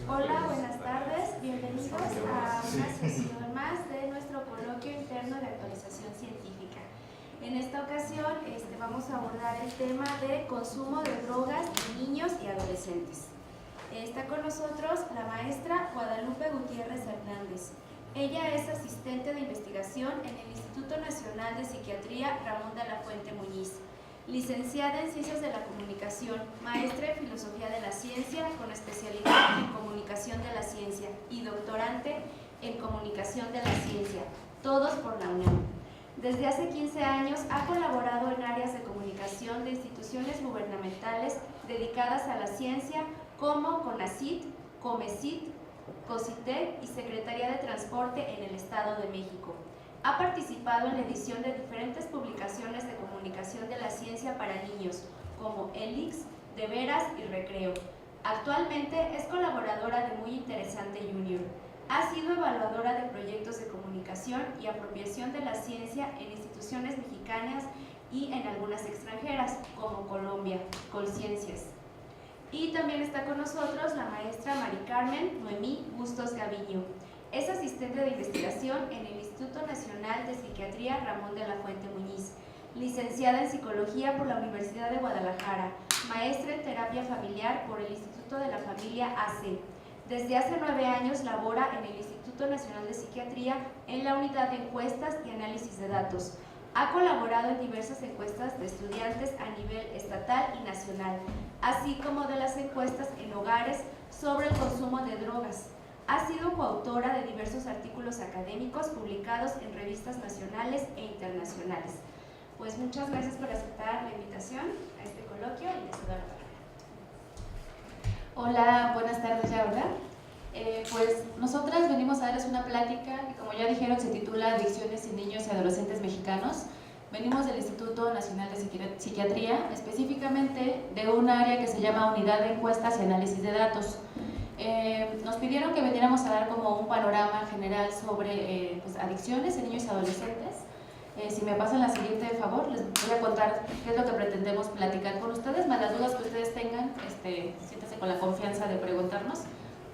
Hola, buenas tardes, bienvenidos a una sesión más de nuestro coloquio interno de actualización científica. En esta ocasión vamos a abordar el tema de consumo de drogas en niños y adolescentes. Está con nosotros la maestra Guadalupe Gutiérrez Hernández. Ella es asistente de investigación en el Instituto Nacional de Psiquiatría Ramón de la Fuente Muñiz, licenciada en Ciencias de la Comunicación, maestra en Filosofía de la Ciencia con especialidad en Comunicación de la Ciencia y doctorante en Comunicación de la Ciencia, todos por la UNAM. Desde hace 15 años ha colaborado en áreas de comunicación de instituciones gubernamentales dedicadas a la ciencia como CONACYT, COMECYT, COCITEC y Secretaría de Transporte en el Estado de México. Ha participado en la edición de diferentes publicaciones de comunicación de la ciencia para niños, como ELIX, De Veras y Recreo. Actualmente es colaboradora de Muy Interesante Junior. Ha sido evaluadora de proyectos de comunicación y apropiación de la ciencia en instituciones mexicanas y en algunas extranjeras, como Colombia, Colciencias. Y también está con nosotros la maestra Mari Carmen Noemí Bustos Gaviño. Es asistente de investigación en el Instituto Nacional de Psiquiatría Ramón de la Fuente Muñiz, licenciada en Psicología por la Universidad de Guadalajara, maestra en Terapia Familiar por el Instituto de la Familia AC. Desde hace 9 años labora en el Instituto Nacional de Psiquiatría en la Unidad de Encuestas y Análisis de Datos. Ha colaborado en diversas encuestas de estudiantes a nivel estatal y nacional, así como de las encuestas en hogares sobre el consumo de drogas. Ha sido coautora de diversos artículos académicos publicados en revistas nacionales e internacionales. Pues muchas gracias por aceptar la invitación a este coloquio y les doy la palabra. Hola, buenas tardes ya, ¿verdad? Pues nosotras venimos a darles una plática que, como ya dijeron, se titula Adicciones en niños y adolescentes mexicanos. Venimos del Instituto Nacional de Psiquiatría, específicamente de un área que se llama Unidad de Encuestas y Análisis de Datos. Nos pidieron que viniéramos a dar como un panorama general sobre pues, adicciones en niños y adolescentes. Si me pasan la siguiente, de favor, les voy a contar qué es lo que pretendemos platicar con ustedes, más las dudas que ustedes tengan, siéntanse con la confianza de preguntarnos.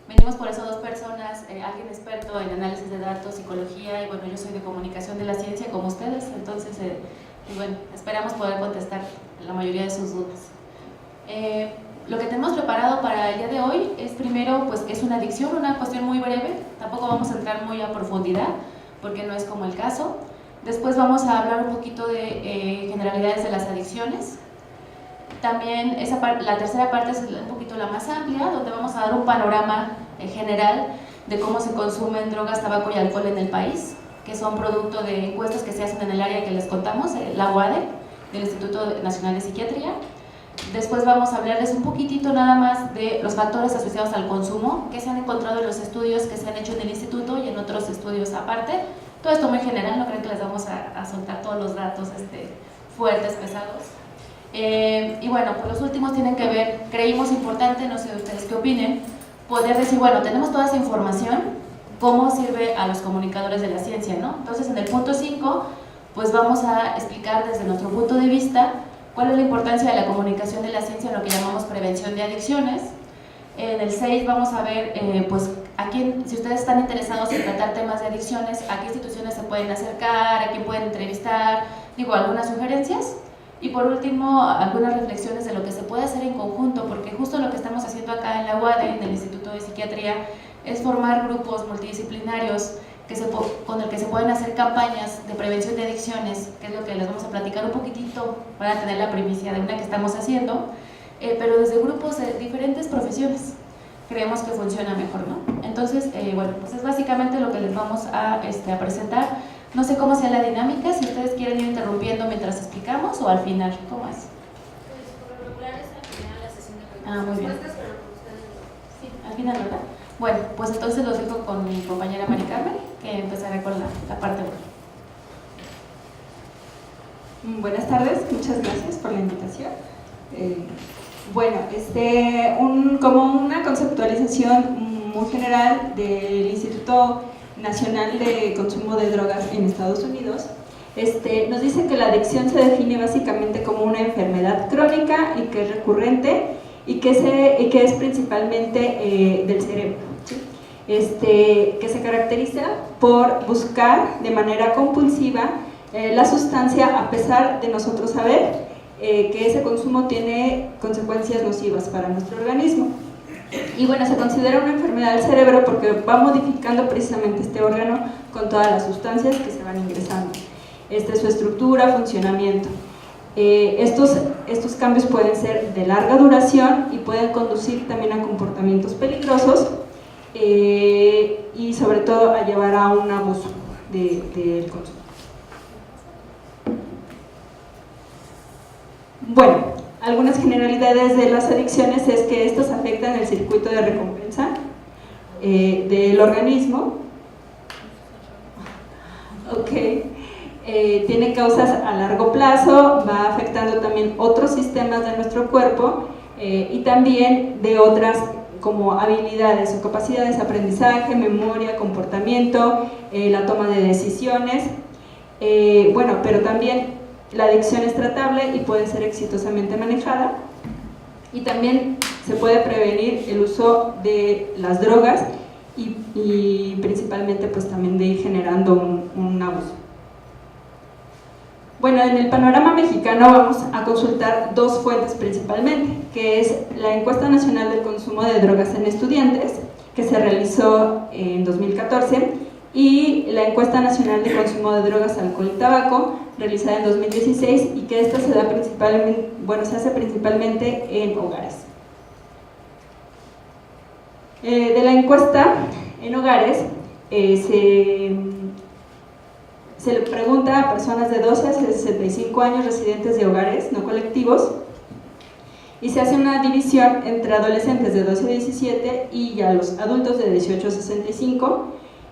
Venimos por eso 2 personas, alguien experto en análisis de datos, psicología, y bueno, yo soy de comunicación de la ciencia como ustedes, entonces, y bueno, esperamos poder contestar la mayoría de sus dudas. Lo que tenemos preparado para el día de hoy es primero, pues, qué es una adicción, una cuestión muy breve, tampoco vamos a entrar muy a profundidad, porque no es como el caso. Después vamos a hablar un poquito de generalidades de las adicciones. También la tercera parte es un poquito la más amplia, donde vamos a dar un panorama general de cómo se consumen drogas, tabaco y alcohol en el país, que son producto de encuestas que se hacen en el área que les contamos, la UADE, del Instituto Nacional de Psiquiatría. Después vamos a hablarles un poquitito nada más de los factores asociados al consumo, que se han encontrado en los estudios que se han hecho en el instituto y en otros estudios aparte. Todo esto muy general, no creo que les vamos a soltar todos los datos fuertes, pesados. Y bueno, pues los últimos tienen que ver, creímos importante, no sé ustedes qué opinen, poder decir, bueno, tenemos toda esa información, ¿cómo sirve a los comunicadores de la ciencia, no? Entonces, en el punto 5, pues vamos a explicar desde nuestro punto de vista cuál es la importancia de la comunicación de la ciencia en lo que llamamos prevención de adicciones. En el 6 vamos a ver, pues, si ustedes están interesados en tratar temas de adicciones, a qué instituciones se pueden acercar, a quién pueden entrevistar, digo, algunas sugerencias. Y por último, algunas reflexiones de lo que se puede hacer en conjunto, porque justo lo que estamos haciendo acá en la UADE, en el Instituto de Psiquiatría, es formar grupos multidisciplinarios con el que se pueden hacer campañas de prevención de adicciones, que es lo que les vamos a platicar un poquitito para tener la primicia de una que estamos haciendo, pero desde grupos de diferentes profesiones. Creemos que funciona mejor, ¿no? Entonces, bueno, pues es básicamente lo que les vamos a presentar. No sé cómo sea la dinámica, si ustedes quieren ir interrumpiendo mientras explicamos o al final, ¿cómo es? Pues por lo regular es al final la sesión de preguntas. Ah, muy bien. Pero con ustedes. Sí, al final, ¿verdad? Bueno, pues entonces los dejo con mi compañera Mari Carmen, que empezará con la parte 1. Buenas tardes, muchas gracias por la invitación. Bueno, como una conceptualización muy general del Instituto Nacional de Consumo de Drogas en Estados Unidos, nos dice que la adicción se define básicamente como una enfermedad crónica y que es recurrente y que es principalmente del cerebro, ¿sí? Que se caracteriza por buscar de manera compulsiva la sustancia a pesar de nosotros saber que ese consumo tiene consecuencias nocivas para nuestro organismo. Y bueno, se considera una enfermedad del cerebro porque va modificando precisamente este órgano con todas las sustancias que se van ingresando. Su estructura, funcionamiento. Estos cambios pueden ser de larga duración y pueden conducir también a comportamientos peligrosos y sobre todo a llevar a un abuso del consumo. Bueno, algunas generalidades de las adicciones es que estas afectan el circuito de recompensa del organismo. Tiene causas a largo plazo, va afectando también otros sistemas de nuestro cuerpo y también de otras como habilidades o capacidades, aprendizaje, memoria, comportamiento, la toma de decisiones. Bueno, pero también la adicción es tratable y puede ser exitosamente manejada, y también se puede prevenir el uso de las drogas y principalmente pues también de ir generando un abuso. Bueno, en el panorama mexicano vamos a consultar dos fuentes principalmente, que es la Encuesta Nacional del Consumo de Drogas en Estudiantes, que se realizó en 2014, y la Encuesta Nacional de Consumo de Drogas, Alcohol y Tabaco, realizada en 2016, y que esta se hace principalmente en hogares. De la encuesta en hogares se le pregunta a personas de 12 a 65 años residentes de hogares no colectivos, y se hace una división entre adolescentes de 12 a 17 y ya los adultos de 18 a 65.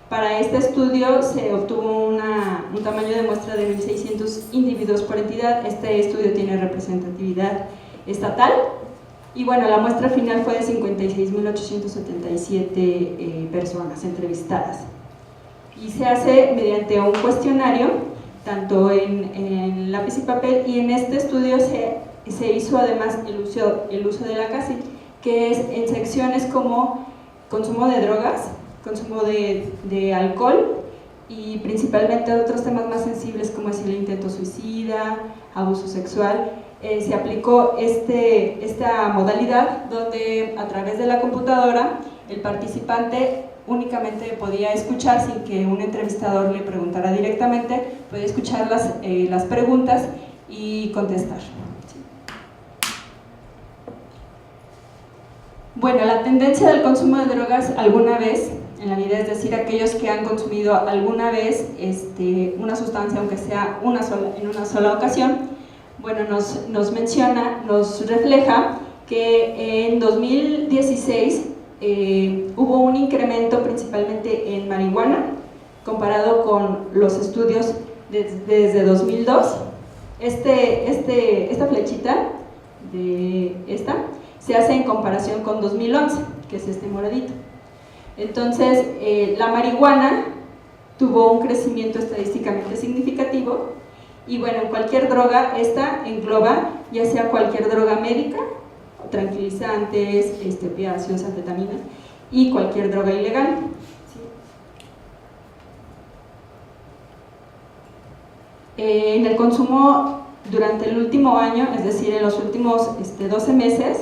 Para este estudio se obtuvo un tamaño de muestra de 1.600 individuos por entidad. Este estudio tiene representatividad estatal y bueno, la muestra final fue de 56.877 personas entrevistadas. Y se hace mediante un cuestionario, tanto en lápiz y papel, y en este estudio se hizo además el uso de la CASI, que es en secciones como consumo de drogas, consumo de alcohol y principalmente otros temas más sensibles como es el intento suicida, abuso sexual. Se aplicó esta modalidad donde a través de la computadora el participante únicamente podía escuchar sin que un entrevistador le preguntara directamente, podía escuchar las preguntas y contestar. Bueno, la tendencia del consumo de drogas alguna vez en la vida, es decir, aquellos que han consumido alguna vez una sustancia, aunque sea en una sola ocasión, bueno, nos refleja que en 2016 hubo un incremento principalmente en marihuana, comparado con los estudios desde 2002. Esta flechita se hace en comparación con 2011, que es este moradito. Entonces, la marihuana tuvo un crecimiento estadísticamente significativo y bueno, en cualquier droga, esta engloba ya sea cualquier droga médica, tranquilizantes, opiáceos, anfetaminas y cualquier droga ilegal. En el consumo durante el último año, es decir, en los últimos 12 meses,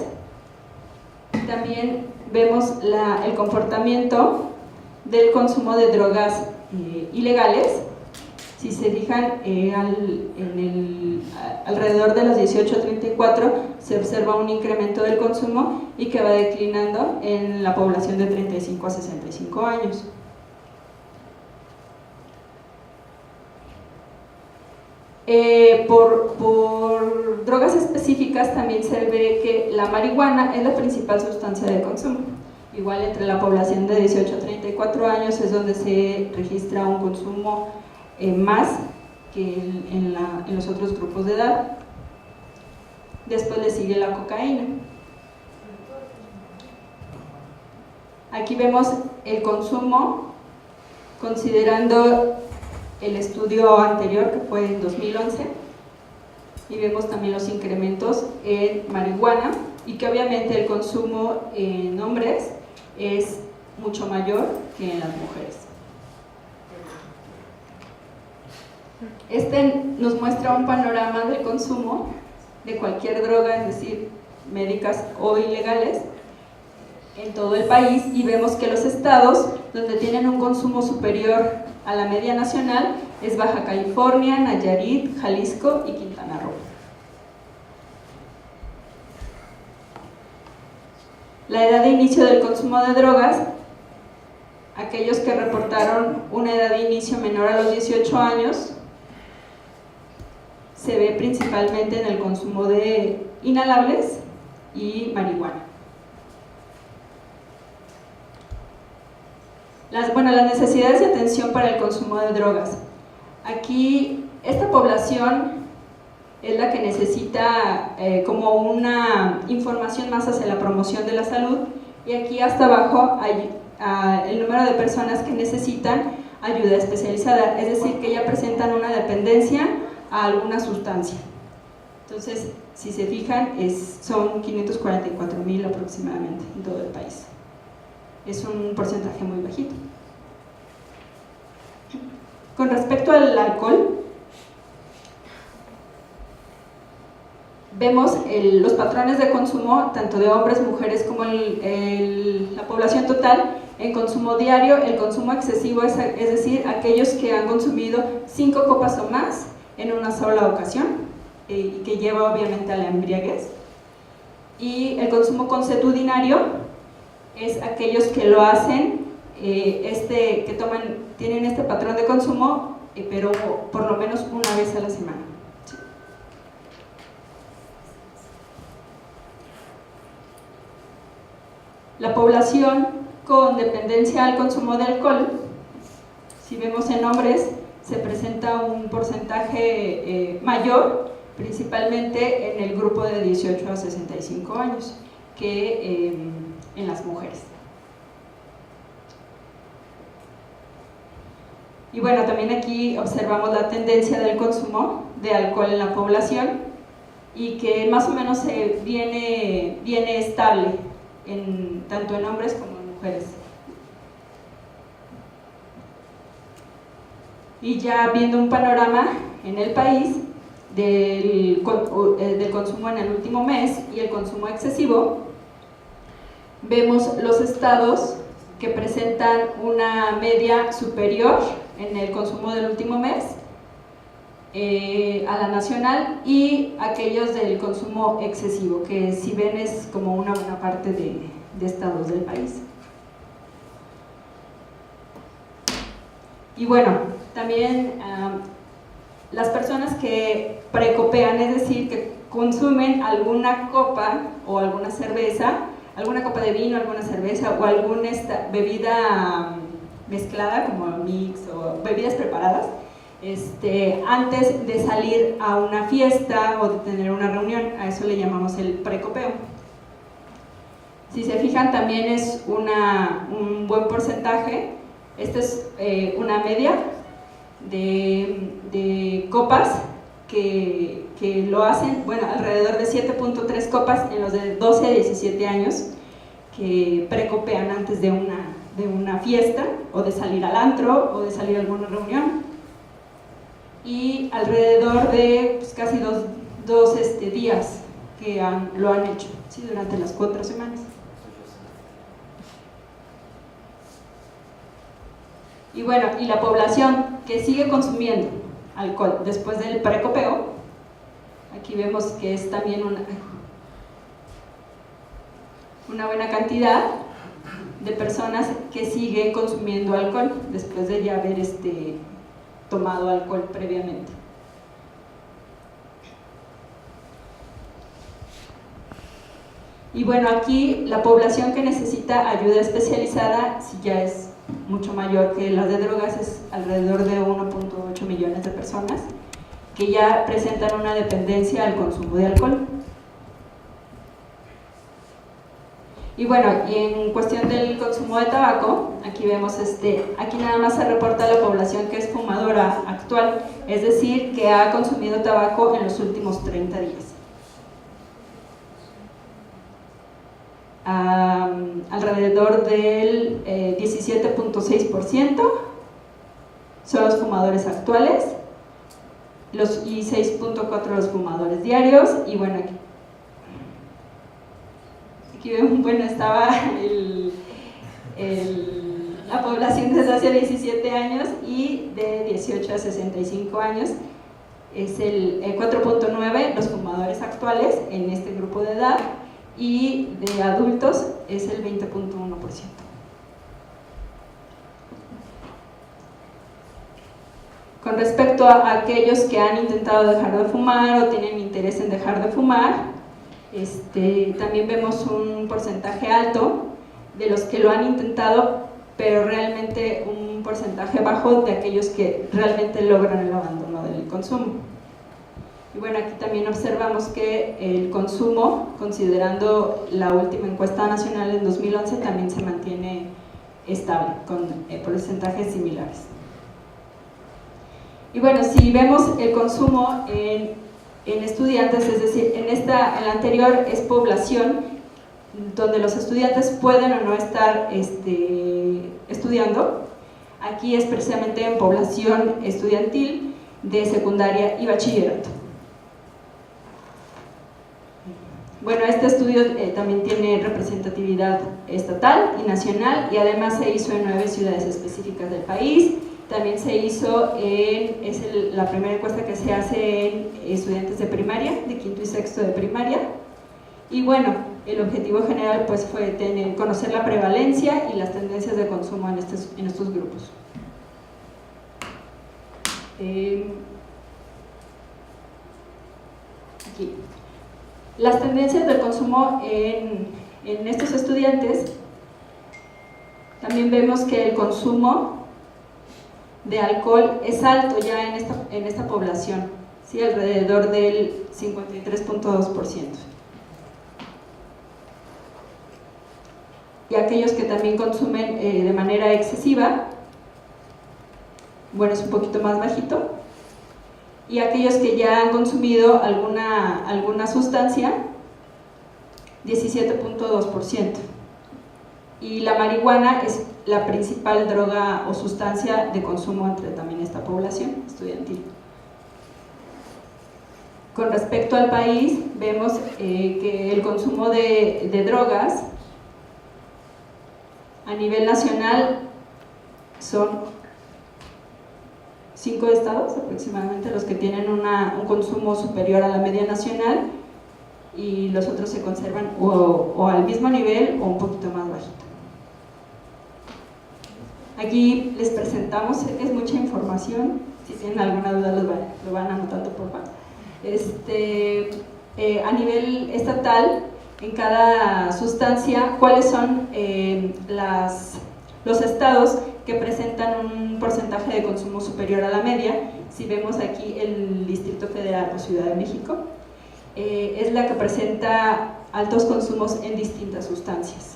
también vemos el comportamiento del consumo de drogas ilegales. Si se fijan, alrededor de los 18 a 34 se observa un incremento del consumo y que va declinando en la población de 35 a 65 años. Por drogas específicas también se ve que la marihuana es la principal sustancia de consumo. Igual entre la población de 18 a 34 años es donde se registra un consumo más que en los otros grupos de edad. Después le sigue la cocaína. Aquí vemos el consumo considerando el estudio anterior, que fue en 2011, y vemos también los incrementos en marihuana y que obviamente el consumo en hombres es mucho mayor que en las mujeres. Este nos muestra un panorama del consumo de cualquier droga, es decir, médicas o ilegales, en todo el país, y vemos que los estados donde tienen un consumo superior a la media nacional es Baja California, Nayarit, Jalisco y Quintana Roo. La edad de inicio del consumo de drogas, aquellos que reportaron una edad de inicio menor a los 18 años, se ve principalmente en el consumo de inhalables y marihuana. Las necesidades de atención para el consumo de drogas. Aquí, esta población es la que necesita como una información más hacia la promoción de la salud, y aquí hasta abajo hay el número de personas que necesitan ayuda especializada, es decir, que ya presentan una dependencia a alguna sustancia. Entonces, si se fijan, son 544,000 aproximadamente en todo el país. Es un porcentaje muy bajito. Con respecto al alcohol, vemos los patrones de consumo, tanto de hombres, mujeres, como la población total. En consumo diario, el consumo excesivo es decir, aquellos que han consumido 5 copas o más en una sola ocasión, y que lleva obviamente a la embriaguez. Y el consumo consuetudinario es aquellos que lo hacen, tienen este patrón de consumo, pero por lo menos una vez a la semana. ¿Sí? La población con dependencia al consumo de alcohol, si vemos en hombres, se presenta un porcentaje mayor, principalmente en el grupo de 18 a 65 años, que en las mujeres. Y bueno, también aquí observamos la tendencia del consumo de alcohol en la población, y que más o menos viene estable tanto en hombres como en mujeres. Y ya viendo un panorama en el país del consumo en el último mes y el consumo excesivo, vemos los estados que presentan una media superior en el consumo del último mes a la nacional, y aquellos del consumo excesivo, que si ven es como una buena parte de estados del país. Y bueno, también las personas que precopean, es decir, que consumen alguna copa o alguna cerveza, alguna copa de vino, alguna cerveza o alguna bebida mezclada como mix o bebidas preparadas, antes de salir a una fiesta o de tener una reunión. A eso le llamamos el precopeo. Si se fijan, también es un buen porcentaje. Esta es una media de copas que lo hacen, alrededor de 7.3 copas en los de 12 a 17 años, que precopean antes de una fiesta, o de salir al antro, o de salir a alguna reunión. Y alrededor de casi dos días que lo han hecho, ¿sí? Durante las 4 semanas. Y bueno, y la población que sigue consumiendo alcohol después del precopeo, aquí vemos que es también una buena cantidad de personas que sigue consumiendo alcohol después de ya haber tomado alcohol previamente. Y bueno, aquí la población que necesita ayuda especializada, si ya es mucho mayor que las de drogas, es alrededor de 1.8 millones de personas que ya presentan una dependencia al consumo de alcohol. Y bueno, y en cuestión del consumo de tabaco, aquí vemos, aquí nada más se reporta la población que es fumadora actual, es decir, que ha consumido tabaco en los últimos 30 días. alrededor del 17.6% son los fumadores actuales y 6.4% los fumadores diarios. Y bueno, aquí vemos, bueno, estaba la población desde hace 17 años y de 18 a 65 años es el 4.9% los fumadores actuales en este grupo de edad, y de adultos es el 20.1%. Con respecto a aquellos que han intentado dejar de fumar o tienen interés en dejar de fumar, también vemos un porcentaje alto de los que lo han intentado, pero realmente un porcentaje bajo de aquellos que realmente logran el abandono del consumo. Y bueno, aquí también observamos que el consumo, considerando la última encuesta nacional en 2011, también se mantiene estable, con porcentajes similares. Y bueno, si vemos el consumo en estudiantes, es decir, el anterior es población, donde los estudiantes pueden o no estar estudiando. Aquí es precisamente en población estudiantil de secundaria y bachillerato. Bueno, este estudio también tiene representatividad estatal y nacional, y además se hizo en 9 ciudades específicas del país. También se hizo la primera encuesta que se hace en estudiantes de primaria, de quinto y sexto de primaria. Y bueno, el objetivo general pues fue conocer la prevalencia y las tendencias de consumo en estos grupos. Aquí. Las tendencias del consumo en estos estudiantes, también vemos que el consumo de alcohol es alto ya en esta población, ¿sí? Alrededor del 53.2%. Y aquellos que también consumen de manera excesiva, bueno, es un poquito más bajito. Y aquellos que ya han consumido alguna sustancia, 17.2%. Y la marihuana es la principal droga o sustancia de consumo entre también esta población estudiantil. Con respecto al país, vemos que el consumo de drogas a nivel nacional son 5 estados aproximadamente los que tienen un consumo superior a la media nacional, y los otros se conservan o al mismo nivel o un poquito más bajito. Aquí les presentamos, es mucha información, si tienen alguna duda lo van anotando por favor. A nivel estatal, en cada sustancia, ¿cuáles son los estados que presentan un porcentaje de consumo superior a la media? Si vemos aquí el Distrito Federal o Ciudad de México, es la que presenta altos consumos en distintas sustancias.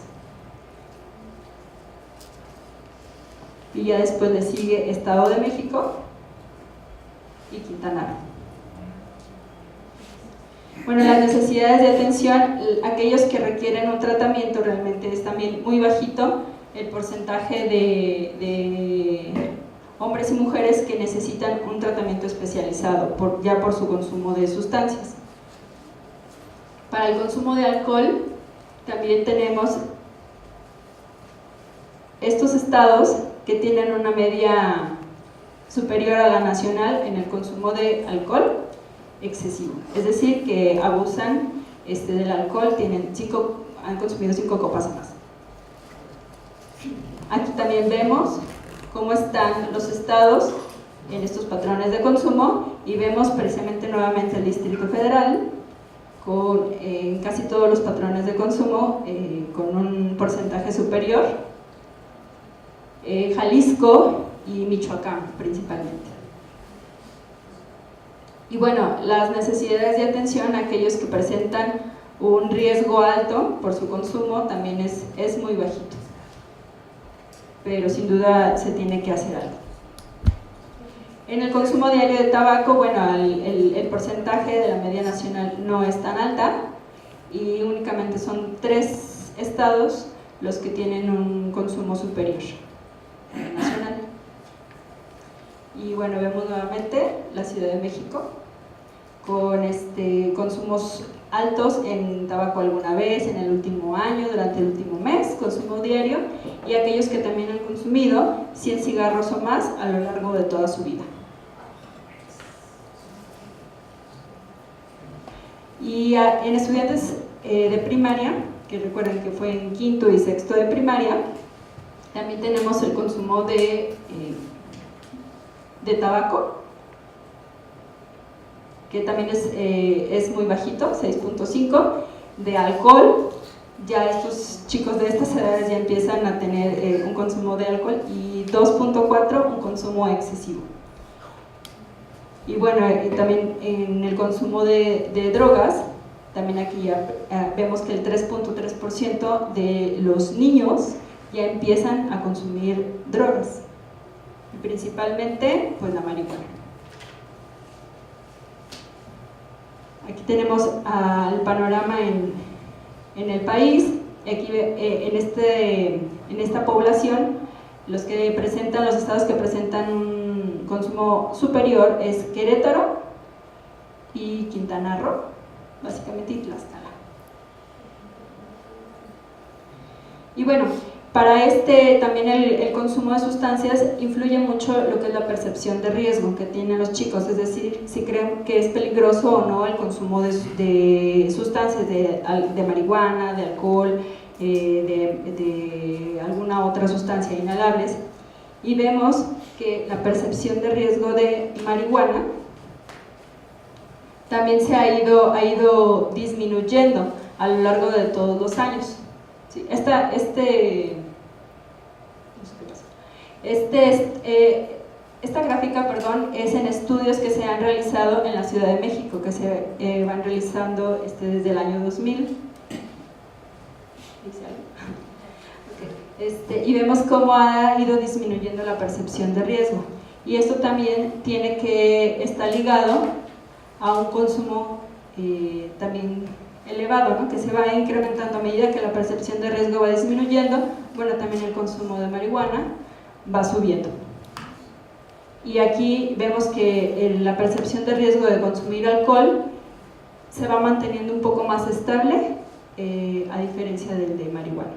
Y ya después le sigue Estado de México y Quintana Roo. Bueno, las necesidades de atención, aquellos que requieren un tratamiento, realmente es también muy bajito el porcentaje de hombres y mujeres que necesitan un tratamiento especializado ya por su consumo de sustancias. Para el consumo de alcohol también tenemos estos estados que tienen una media superior a la nacional en el consumo de alcohol excesivo, es decir, que abusan del alcohol, han consumido 5 copas más. Aquí también vemos cómo están los estados en estos patrones de consumo, y vemos precisamente nuevamente el Distrito Federal con casi todos los patrones de consumo con un porcentaje superior, Jalisco y Michoacán principalmente. Y bueno, las necesidades de atención, aquellos que presentan un riesgo alto por su consumo, también es muy bajito, pero sin duda se tiene que hacer algo. En el consumo diario de tabaco, bueno, el porcentaje de la media nacional no es tan alta, y únicamente son 3 estados los que tienen un consumo superior nacional. Y bueno, vemos nuevamente la Ciudad de México con consumos altos en tabaco alguna vez, en el último año, durante el último mes, consumo diario, y aquellos que también han consumido 100 cigarros o más a lo largo de toda su vida. Y en estudiantes de primaria, que recuerden que fue en quinto y sexto de primaria, también tenemos el consumo de tabaco, que también es muy bajito, 6.5, de alcohol. Ya estos chicos de estas edades ya empiezan a tener un consumo de alcohol, y 2.4 un consumo excesivo. Y bueno, también en el consumo de drogas, también aquí ya vemos que el 3.3% de los niños ya empiezan a consumir drogas, y principalmente pues la marihuana. Aquí tenemos el panorama en el país. Aquí en esta población, los estados que presentan un consumo superior es Querétaro y Quintana Roo, básicamente, y Tlaxcala. Y bueno, para también el consumo de sustancias influye mucho lo que es la percepción de riesgo que tienen los chicos, es decir, si creen que es peligroso o no el consumo de sustancias, de marihuana, de alcohol, de alguna otra sustancia inhalables. Y vemos que la percepción de riesgo de marihuana también se ha ido disminuyendo a lo largo de todos los años. Sí, esta gráfica, es en estudios que se han realizado en la Ciudad de México, que se van realizando desde el año 2000. Y vemos cómo ha ido disminuyendo la percepción de riesgo. Y esto también está ligado a un consumo también elevado, ¿no? Que se va incrementando a medida que la percepción de riesgo va disminuyendo. Bueno, también el consumo de marihuana va subiendo. Y aquí vemos que la percepción de riesgo de consumir alcohol se va manteniendo un poco más estable, a diferencia del de marihuana.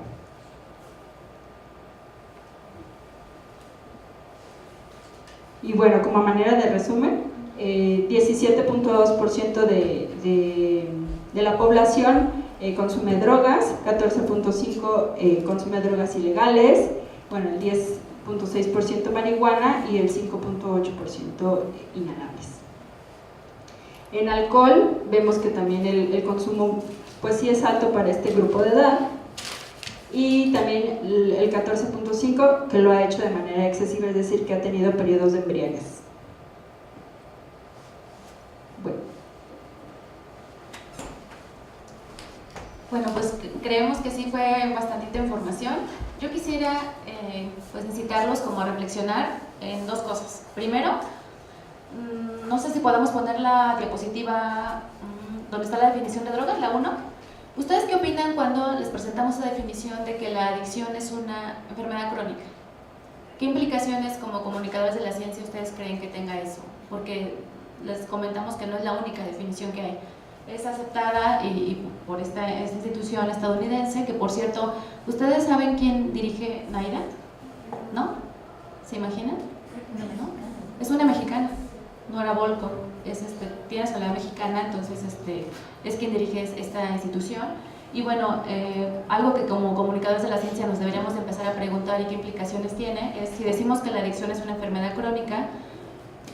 Y bueno, como manera de resumen, 17.2% de la población consume drogas, 14.5% consume drogas ilegales, bueno, el 10.6% marihuana y el 5.8% inhalables. En alcohol vemos que también el consumo pues sí es alto para este grupo de edad, y también el 14.5% que lo ha hecho de manera excesiva, es decir, que ha tenido periodos de embriaguez. Bueno, pues creemos que sí fue bastante información. Yo quisiera pues incitarlos como a reflexionar en dos cosas. Primero, no sé si podemos poner la diapositiva donde está la definición de drogas, la 1. ¿Ustedes qué opinan cuando les presentamos esa definición de que la adicción es una enfermedad crónica? ¿Qué implicaciones como comunicadores de la ciencia ustedes creen que tenga eso? Porque les comentamos que no es la única definición que hay. Es aceptada y por esta institución estadounidense, que por cierto, ¿ustedes saben quién dirige NIDA? ¿No? ¿Se imaginan? ¿No? Es una mexicana, Nora Volkow, tiene nacionalidad mexicana, entonces es quien dirige esta institución. Y bueno, algo que como comunicadores de la ciencia nos deberíamos de empezar a preguntar y qué implicaciones tiene, es si decimos que la adicción es una enfermedad crónica,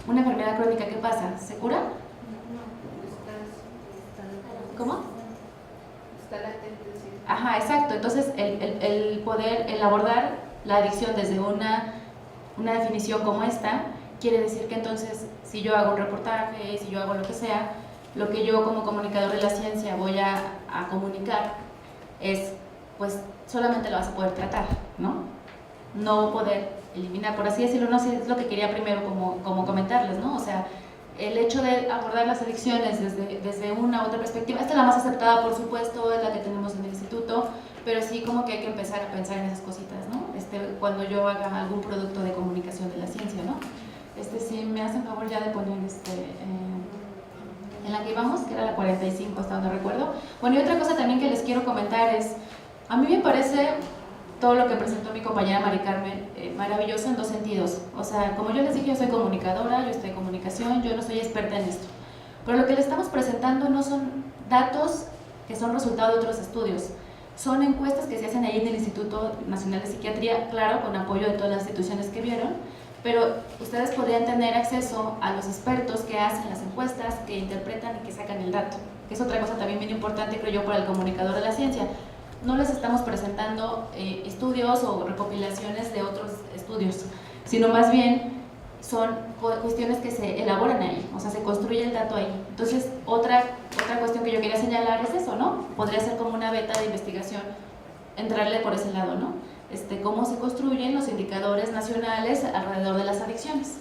¿qué pasa? ¿Se cura? ¿Cómo? Está latente, sí. Ajá, exacto. Entonces, el abordar la adicción desde una definición como esta, quiere decir que entonces, si yo hago un reportaje, si yo hago lo que sea, lo que yo como comunicador de la ciencia voy a comunicar es, pues, solamente lo vas a poder tratar, ¿no? No poder eliminar, por así decirlo. No sé, es lo que quería primero como comentarles, ¿no? O sea, el hecho de abordar las adicciones desde una u otra perspectiva, esta es la más aceptada, por supuesto, es la que tenemos en el instituto, pero sí como que hay que empezar a pensar en esas cositas, ¿no? Cuando yo haga algún producto de comunicación de la ciencia, ¿no? Si me hacen favor ya de poner en la que íbamos, que era la 45, hasta donde recuerdo. Bueno, y otra cosa también que les quiero comentar es, a mí me parece todo lo que presentó mi compañera Mari Carmen maravilloso en dos sentidos. O sea, como yo les dije, yo soy comunicadora, yo estoy en comunicación, yo no soy experta en esto. Pero lo que le estamos presentando no son datos que son resultado de otros estudios, son encuestas que se hacen ahí en el Instituto Nacional de Psiquiatría, claro, con apoyo de todas las instituciones que vieron, pero ustedes podrían tener acceso a los expertos que hacen las encuestas, que interpretan y que sacan el dato, que es otra cosa también bien importante, creo yo, para el comunicador de la ciencia. No les estamos presentando estudios o recopilaciones de otros estudios, sino más bien son cuestiones que se elaboran ahí, o sea, se construye el dato ahí. Entonces, otra cuestión que yo quería señalar es eso, ¿no? Podría ser como una beta de investigación, entrarle por ese lado, ¿no? Cómo se construyen los indicadores nacionales alrededor de las adicciones.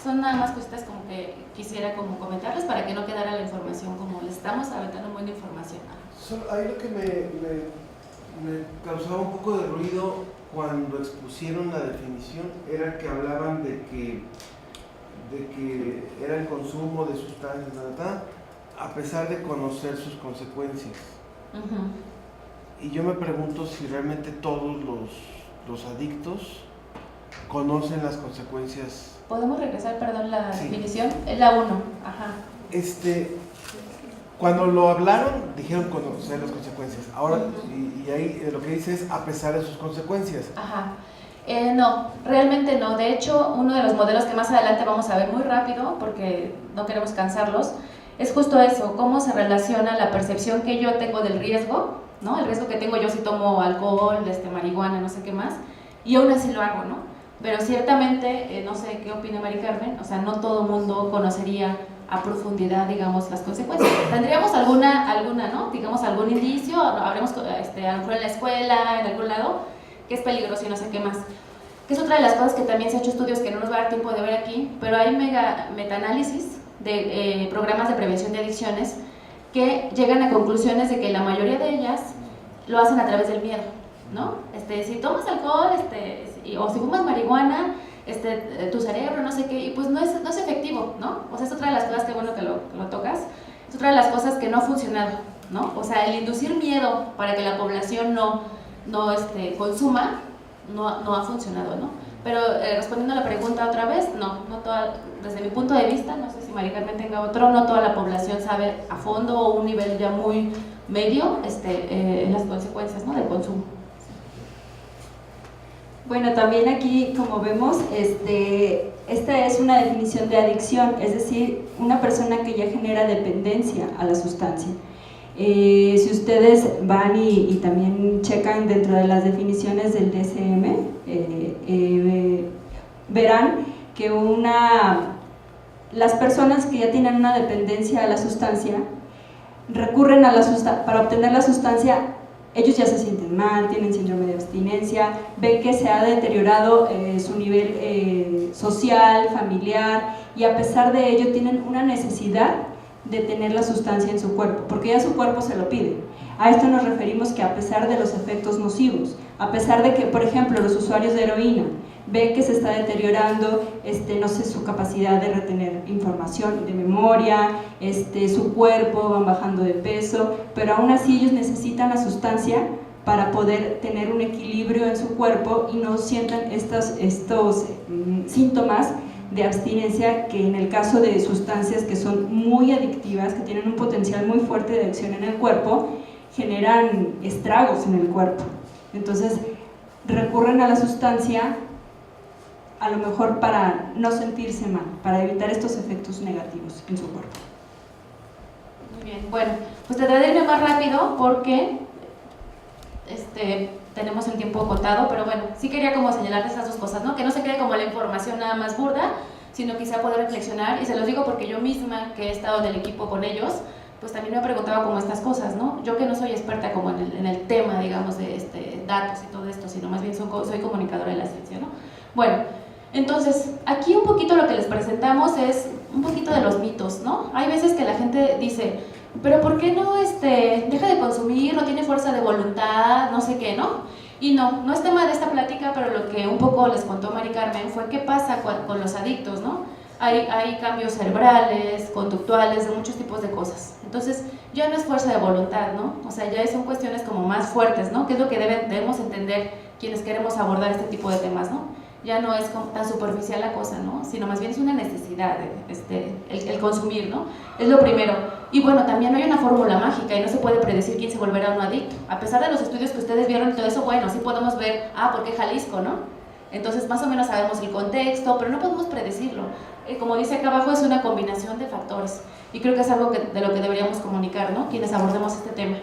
Son nada más cositas como que quisiera como comentarles para que no quedara la información como le estamos aventando muy de información. Ahí lo que me causaba un poco de ruido cuando expusieron la definición era que hablaban de que era el consumo de sustancias, a pesar de conocer sus consecuencias. Y yo me pregunto si realmente todos los adictos conocen las consecuencias. ¿Podemos regresar, perdón, la definición? Es la 1, ajá. Cuando lo hablaron, dijeron conocer las consecuencias. Ahora, y ahí lo que dice es a pesar de sus consecuencias. Ajá. No, realmente no. De hecho, uno de los modelos que más adelante vamos a ver muy rápido, porque no queremos cansarlos, es justo eso, cómo se relaciona la percepción que yo tengo del riesgo, ¿no? El riesgo que tengo yo si tomo alcohol, marihuana, no sé qué más, y aún así lo hago, ¿no? Pero ciertamente, no sé qué opina Mari Carmen, o sea, no todo el mundo conocería a profundidad, digamos, las consecuencias. Tendríamos alguna, ¿no? Digamos, algún indicio, habremos, a lo mejor en la escuela, en algún lado, que es peligroso y no sé qué más. Que es otra de las cosas que también se ha hecho estudios que no nos va a dar tiempo de ver aquí, pero hay metaanálisis de programas de prevención de adicciones que llegan a conclusiones de que la mayoría de ellas lo hacen a través del miedo, ¿no? Si tomas alcohol, o si fumas marihuana, tu cerebro, no sé qué, y pues no es efectivo, ¿no? O sea, es otra de las cosas que bueno que lo tocas, es otra de las cosas que no ha funcionado, ¿no? O sea, el inducir miedo para que la población no consuma, no ha funcionado, ¿no? Pero respondiendo a la pregunta otra vez, no toda, desde mi punto de vista, no sé si Mari Carmen tenga otro, no toda la población sabe a fondo o un nivel ya muy medio las consecuencias, ¿no? del consumo. Bueno, también aquí, como vemos, esta es una definición de adicción, es decir, una persona que ya genera dependencia a la sustancia. Si ustedes van y también checan dentro de las definiciones del DSM, verán que las personas que ya tienen una dependencia a la sustancia recurren a para obtener la sustancia. Ellos ya se sienten mal, tienen síndrome de abstinencia, ven que se ha deteriorado su nivel social, familiar, y a pesar de ello tienen una necesidad de tener la sustancia en su cuerpo, porque ya su cuerpo se lo pide. A esto nos referimos que a pesar de los efectos nocivos, a pesar de que, por ejemplo, los usuarios de heroína ven que se está deteriorando, no sé, su capacidad de retener información de memoria, su cuerpo, van bajando de peso, pero aún así ellos necesitan la sustancia para poder tener un equilibrio en su cuerpo y no sientan estos síntomas de abstinencia, que en el caso de sustancias que son muy adictivas, que tienen un potencial muy fuerte de acción en el cuerpo, generan estragos en el cuerpo. Entonces recurren a la sustancia a lo mejor para no sentirse mal, para evitar estos efectos negativos en su cuerpo. Muy bien, bueno, pues trataré de irme más rápido porque tenemos el tiempo acotado, pero bueno, sí quería como señalar esas dos cosas, ¿no? Que no se quede como la información nada más burda, sino quizá poder reflexionar, y se los digo porque yo misma, que he estado en el equipo con ellos, pues también me he preguntado como estas cosas, ¿no? Yo que no soy experta como en el tema, digamos, de datos y todo esto, sino más bien soy comunicadora de la ciencia, ¿no? Bueno, entonces, aquí un poquito lo que les presentamos es un poquito de los mitos, ¿no? Hay veces que la gente dice, pero ¿por qué no deja de consumir, no tiene fuerza de voluntad, no sé qué, ¿no? Y no es tema de esta plática, pero lo que un poco les contó Mari Carmen fue qué pasa con los adictos, ¿no? Hay cambios cerebrales, conductuales, de muchos tipos de cosas. Entonces, ya no es fuerza de voluntad, ¿no? O sea, ya son cuestiones como más fuertes, ¿no? Que es lo que debemos entender quienes queremos abordar este tipo de temas, ¿no? Ya no es como tan superficial la cosa, ¿no? Sino más bien es una necesidad, el consumir, ¿no? Es lo primero. Y bueno, también no hay una fórmula mágica y no se puede predecir quién se volverá un adicto. A pesar de los estudios que ustedes vieron y todo eso, bueno, sí podemos ver, ¿por qué Jalisco, no? Entonces, más o menos sabemos el contexto, pero no podemos predecirlo. Como dice acá abajo, es una combinación de factores. Y creo que es algo de lo que deberíamos comunicar, ¿no? Quienes abordemos este tema.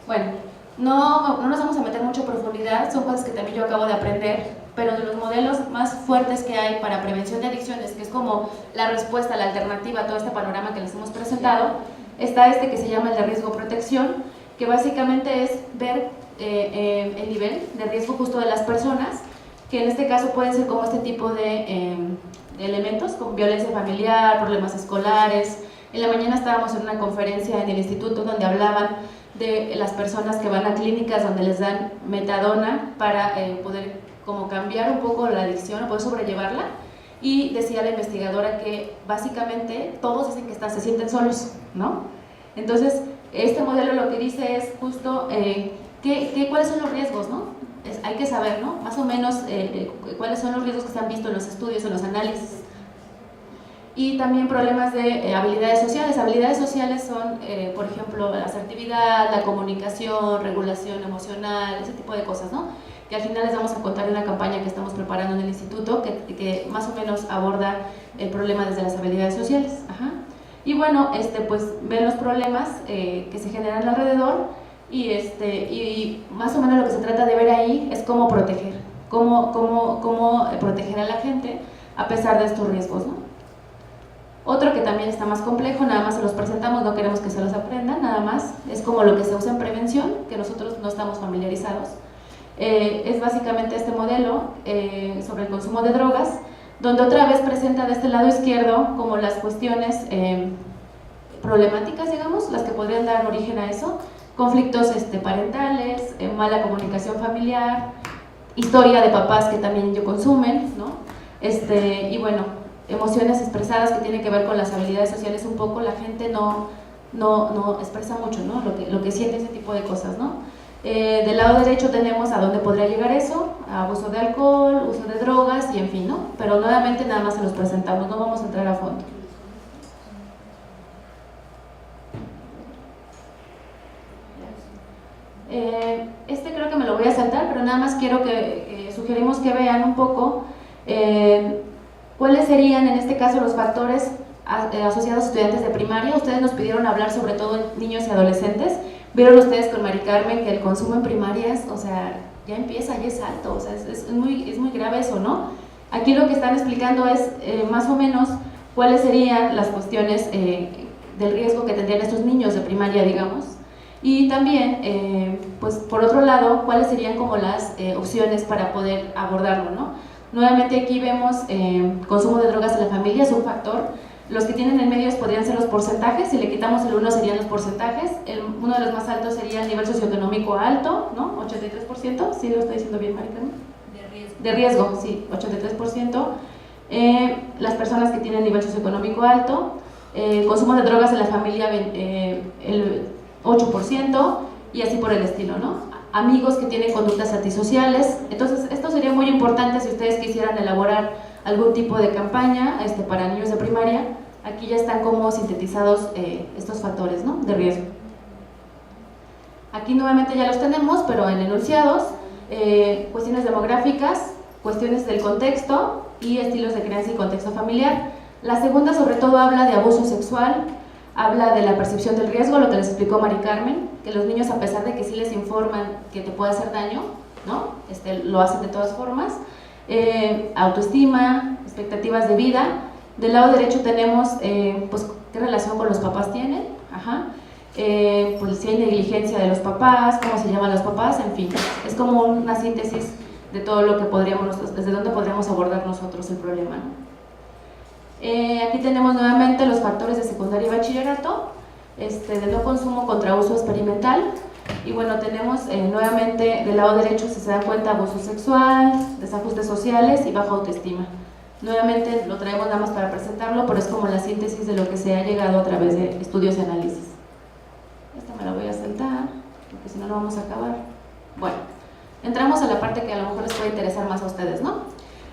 Bueno, no nos vamos a meter mucho en profundidad, son cosas que también yo acabo de aprender, pero de los modelos más fuertes que hay para prevención de adicciones, que es como la respuesta, la alternativa a todo este panorama que les hemos presentado, está que se llama el de riesgo-protección, que básicamente es ver el nivel de riesgo justo de las personas, que en este caso pueden ser como este tipo de elementos, como violencia familiar, problemas escolares. En la mañana estábamos en una conferencia en el instituto donde hablaban de las personas que van a clínicas donde les dan metadona para poder como cambiar un poco la adicción o poder sobrellevarla, y decía la investigadora que básicamente todos dicen que se sienten solos, ¿no? Entonces, este modelo lo que dice es justo cuáles son los riesgos, ¿no? Hay que saber, ¿no? Más o menos cuáles son los riesgos que se han visto en los estudios, en los análisis. Y también problemas de habilidades sociales. Habilidades sociales son, por ejemplo, la asertividad, la comunicación, regulación emocional, ese tipo de cosas, ¿no? Que al final les vamos a contar de una campaña que estamos preparando en el instituto que más o menos aborda el problema desde las habilidades sociales. Ajá. Y bueno, pues ven los problemas que se generan alrededor y más o menos lo que se trata de ver ahí es cómo proteger, cómo proteger a la gente a pesar de estos riesgos, ¿no? Otro que también está más complejo, nada más se los presentamos, no queremos que se los aprendan, nada más, es como lo que se usa en prevención, que nosotros no estamos familiarizados. Es básicamente este modelo sobre el consumo de drogas, donde otra vez presenta de este lado izquierdo como las cuestiones problemáticas, digamos, las que podrían dar origen a eso, conflictos parentales, mala comunicación familiar, historia de papás que también consumen, ¿no? Y bueno, emociones expresadas que tienen que ver con las habilidades sociales un poco, la gente no expresa mucho, ¿no? Lo que siente, ese tipo de cosas, ¿no? Del lado derecho tenemos a dónde podría llegar eso, a abuso de alcohol, uso de drogas y en fin, ¿no? Pero nuevamente nada más se los presentamos, no vamos a entrar a fondo. Creo que me lo voy a saltar, pero nada más quiero que sugerimos que vean un poco cuáles serían en este caso los factores asociados a estudiantes de primaria. Ustedes nos pidieron hablar sobre todo en niños y adolescentes. Vieron ustedes con Mari Carmen que el consumo en primaria es, o sea, ya empieza, ya es alto, o sea, es muy grave eso, ¿no? Aquí lo que están explicando es más o menos cuáles serían las cuestiones del riesgo que tendrían estos niños de primaria, digamos. Y también, pues por otro lado, cuáles serían como las opciones para poder abordarlo, ¿no? Nuevamente aquí vemos consumo de drogas en la familia, es un factor. Los que tienen en medios podrían ser los porcentajes, si le quitamos el 1 serían los porcentajes. Uno de los más altos sería el nivel socioeconómico alto, ¿no? 83%, ¿sí lo estoy diciendo bien, Mari Carmen? De riesgo, sí, 83%. Las personas que tienen nivel socioeconómico alto, consumo de drogas en la familia, el 8%, y así por el estilo, ¿no? Amigos que tienen conductas antisociales. Entonces, esto sería muy importante si ustedes quisieran elaborar algún tipo de campaña para niños de primaria. Aquí ya están como sintetizados estos factores, ¿no? De riesgo. Aquí nuevamente ya los tenemos, pero en enunciados, cuestiones demográficas, cuestiones del contexto y estilos de crianza y contexto familiar. La segunda sobre todo habla de abuso sexual, habla de la percepción del riesgo, lo que les explicó Mari Carmen, que los niños, a pesar de que sí les informan que te puede hacer daño, ¿no? Lo hacen de todas formas. Autoestima, expectativas de vida. Del lado derecho tenemos pues qué relación con los papás tienen, ajá. Pues si hay negligencia de los papás, cómo se llaman los papás, en fin, es como una síntesis de todo lo que desde dónde podríamos abordar nosotros el problema, ¿no? Aquí tenemos nuevamente los factores de secundaria y bachillerato, de no consumo contra uso experimental. Y bueno, tenemos nuevamente del lado derecho, si se dan cuenta, abuso sexual, desajustes sociales y baja autoestima. Nuevamente lo traemos nada más para presentarlo, pero es como la síntesis de lo que se ha llegado a través de estudios y análisis. Esta me la voy a saltar, porque si no, no vamos a acabar. Bueno, entramos a la parte que a lo mejor les puede interesar más a ustedes, ¿no?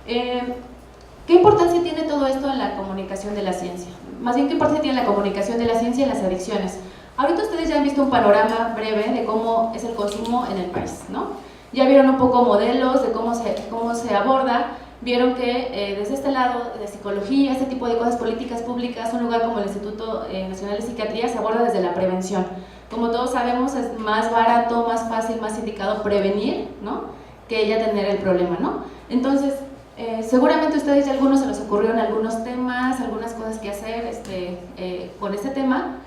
¿Qué importancia tiene todo esto en la comunicación de la ciencia? Más bien, ¿qué importancia tiene la comunicación de la ciencia en las adicciones? Ahorita ustedes ya han visto un panorama breve de cómo es el consumo en el país, ¿no? Ya vieron un poco modelos de cómo se aborda, vieron que desde este lado de psicología, este tipo de cosas, políticas públicas, un lugar como el Instituto Nacional de Psiquiatría se aborda desde la prevención. Como todos sabemos, es más barato, más fácil, más indicado prevenir, ¿no?, que ya tener el problema, ¿no? Entonces, seguramente a ustedes ya algunos se les ocurrieron algunos temas, algunas cosas que hacer con este tema.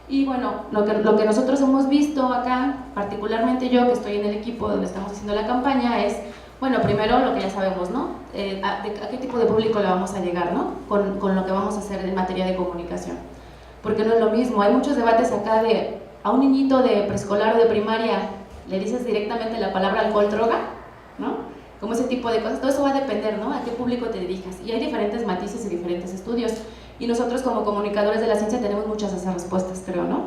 Y bueno, lo que nosotros hemos visto acá, particularmente yo que estoy en el equipo donde estamos haciendo la campaña, es, bueno, primero lo que ya sabemos, ¿no? A qué tipo de público le vamos a llegar, ¿no? Con lo que vamos a hacer en materia de comunicación. Porque no es lo mismo, hay muchos debates acá de, a un niñito de preescolar o de primaria, le dices directamente la palabra alcohol, droga, ¿no? Como ese tipo de cosas, todo eso va a depender, ¿no?, a qué público te dirijas. Y hay diferentes matices y diferentes estudios. Y nosotros como comunicadores de la ciencia tenemos muchas de esas respuestas, creo, ¿no?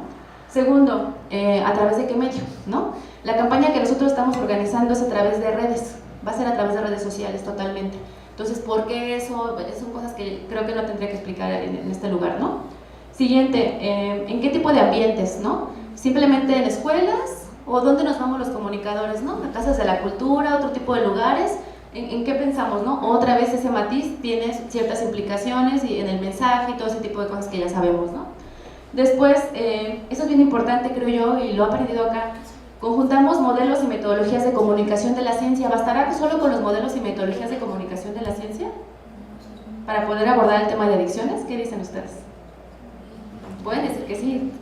Segundo, ¿a través de qué medio?, ¿no? La campaña que nosotros estamos organizando es a través de redes, va a ser a través de redes sociales totalmente. Entonces, ¿por qué eso? Son cosas que creo que no tendría que explicar en este lugar, ¿no? Siguiente, ¿en qué tipo de ambientes?, ¿no? ¿Simplemente en escuelas? ¿O dónde nos vamos los comunicadores?, ¿no? ¿A casas de la cultura, otro tipo de lugares? ¿En qué pensamos?, ¿no? Otra vez ese matiz tiene ciertas implicaciones y en el mensaje y todo ese tipo de cosas que ya sabemos, ¿no? Después, eso es bien importante, creo yo, y lo he aprendido acá. Conjuntamos modelos y metodologías de comunicación de la ciencia. ¿Bastará solo con los modelos y metodologías de comunicación de la ciencia para poder abordar el tema de adicciones? ¿Qué dicen ustedes? Pueden decir que sí.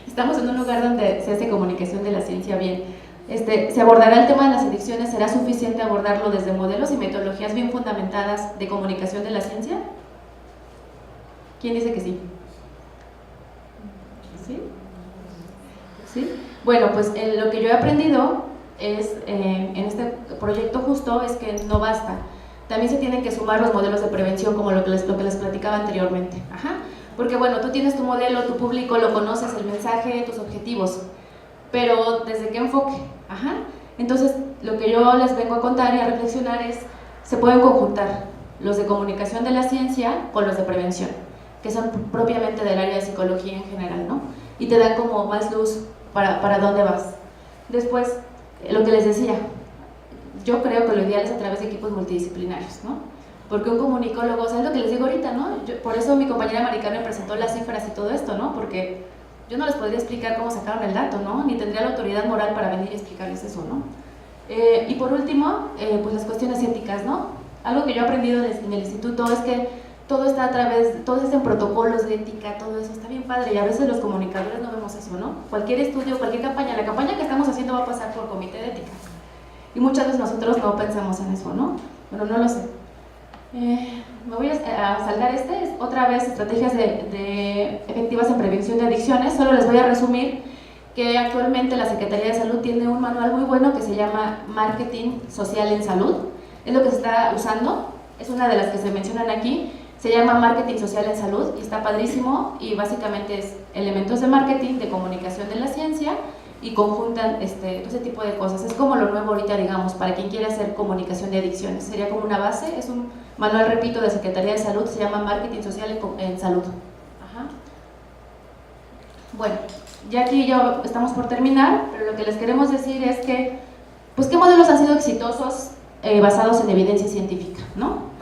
Estamos en un lugar donde se hace comunicación de la ciencia bien. ¿Se abordará el tema de las adicciones? ¿Será suficiente abordarlo desde modelos y metodologías bien fundamentadas de comunicación de la ciencia? ¿Quién dice que sí? ¿Sí? ¿Sí? Bueno, pues lo que yo he aprendido es, en este proyecto justo, es que no basta. También se tienen que sumar los modelos de prevención, como lo que les platicaba anteriormente. Ajá. Porque bueno, tú tienes tu modelo, tu público, lo conoces, el mensaje, tus objetivos, pero ¿desde qué enfoque? Ajá. Entonces, lo que yo les vengo a contar y a reflexionar es, se pueden conjuntar los de comunicación de la ciencia con los de prevención, que son propiamente del área de psicología en general, ¿no? Y te dan como más luz para dónde vas. Después, lo que les decía, yo creo que lo ideal es a través de equipos multidisciplinarios, ¿no? Porque un comunicólogo, ¿sabes lo que les digo ahorita, no? Por eso mi compañera Maricarmen me presentó las cifras y todo esto, ¿no? Porque yo no les podría explicar cómo sacaron el dato, ¿no? Ni tendría la autoridad moral para venir y explicarles eso, ¿no? Y por último, pues las cuestiones éticas, ¿no? Algo que yo he aprendido en el instituto es que todo está a través, todo es en protocolos de ética, todo eso está bien padre, y a veces los comunicadores no vemos eso, ¿no? Cualquier estudio, cualquier campaña, la campaña que estamos haciendo va a pasar por comité de ética. Y muchas veces nosotros no pensamos en eso, ¿no? Bueno, no lo sé. Me voy a saltar es otra vez estrategias efectivas en prevención de adicciones. Solo les voy a resumir que actualmente la Secretaría de Salud tiene un manual muy bueno que se llama Marketing Social en Salud. Es lo que se está usando, es una de las que se mencionan aquí. Se llama Marketing Social en Salud y está padrísimo, y básicamente es elementos de marketing, de comunicación de la ciencia, y conjuntan todo ese tipo de cosas. Es como lo nuevo ahorita, digamos, para quien quiere hacer comunicación de adicciones. Sería como una base, es un manual, repito, de Secretaría de Salud, se llama Marketing Social en Salud. Ajá. Bueno, ya aquí ya estamos por terminar, pero lo que les queremos decir es que, pues, ¿qué modelos han sido exitosos basados en evidencia científica, ¿no?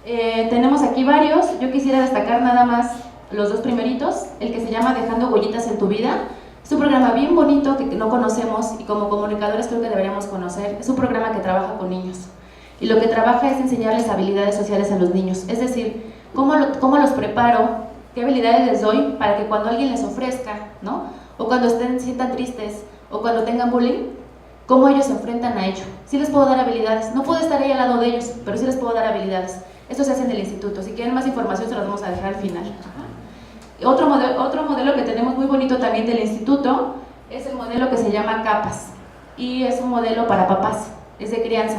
Tenemos aquí varios. Yo quisiera destacar nada más los dos primeritos, el que se llama Dejando Huellitas en tu Vida. Es un programa bien bonito que no conocemos y como comunicadores creo que deberíamos conocer. Es un programa que trabaja con niños y lo que trabaja es enseñarles habilidades sociales a los niños, es decir, cómo los preparo, qué habilidades les doy para que cuando alguien les ofrezca, ¿no? O cuando sientan tristes o cuando tengan bullying, cómo ellos se enfrentan a ello. Sí les puedo dar habilidades, no puedo estar ahí al lado de ellos, pero sí les puedo dar habilidades. Esto se hace en el instituto. Si quieren más información se los vamos a dejar al final. Ajá. Otro modelo que tenemos muy bonito también del instituto es el modelo que se llama CAPAS, y es un modelo para papás, es de crianza.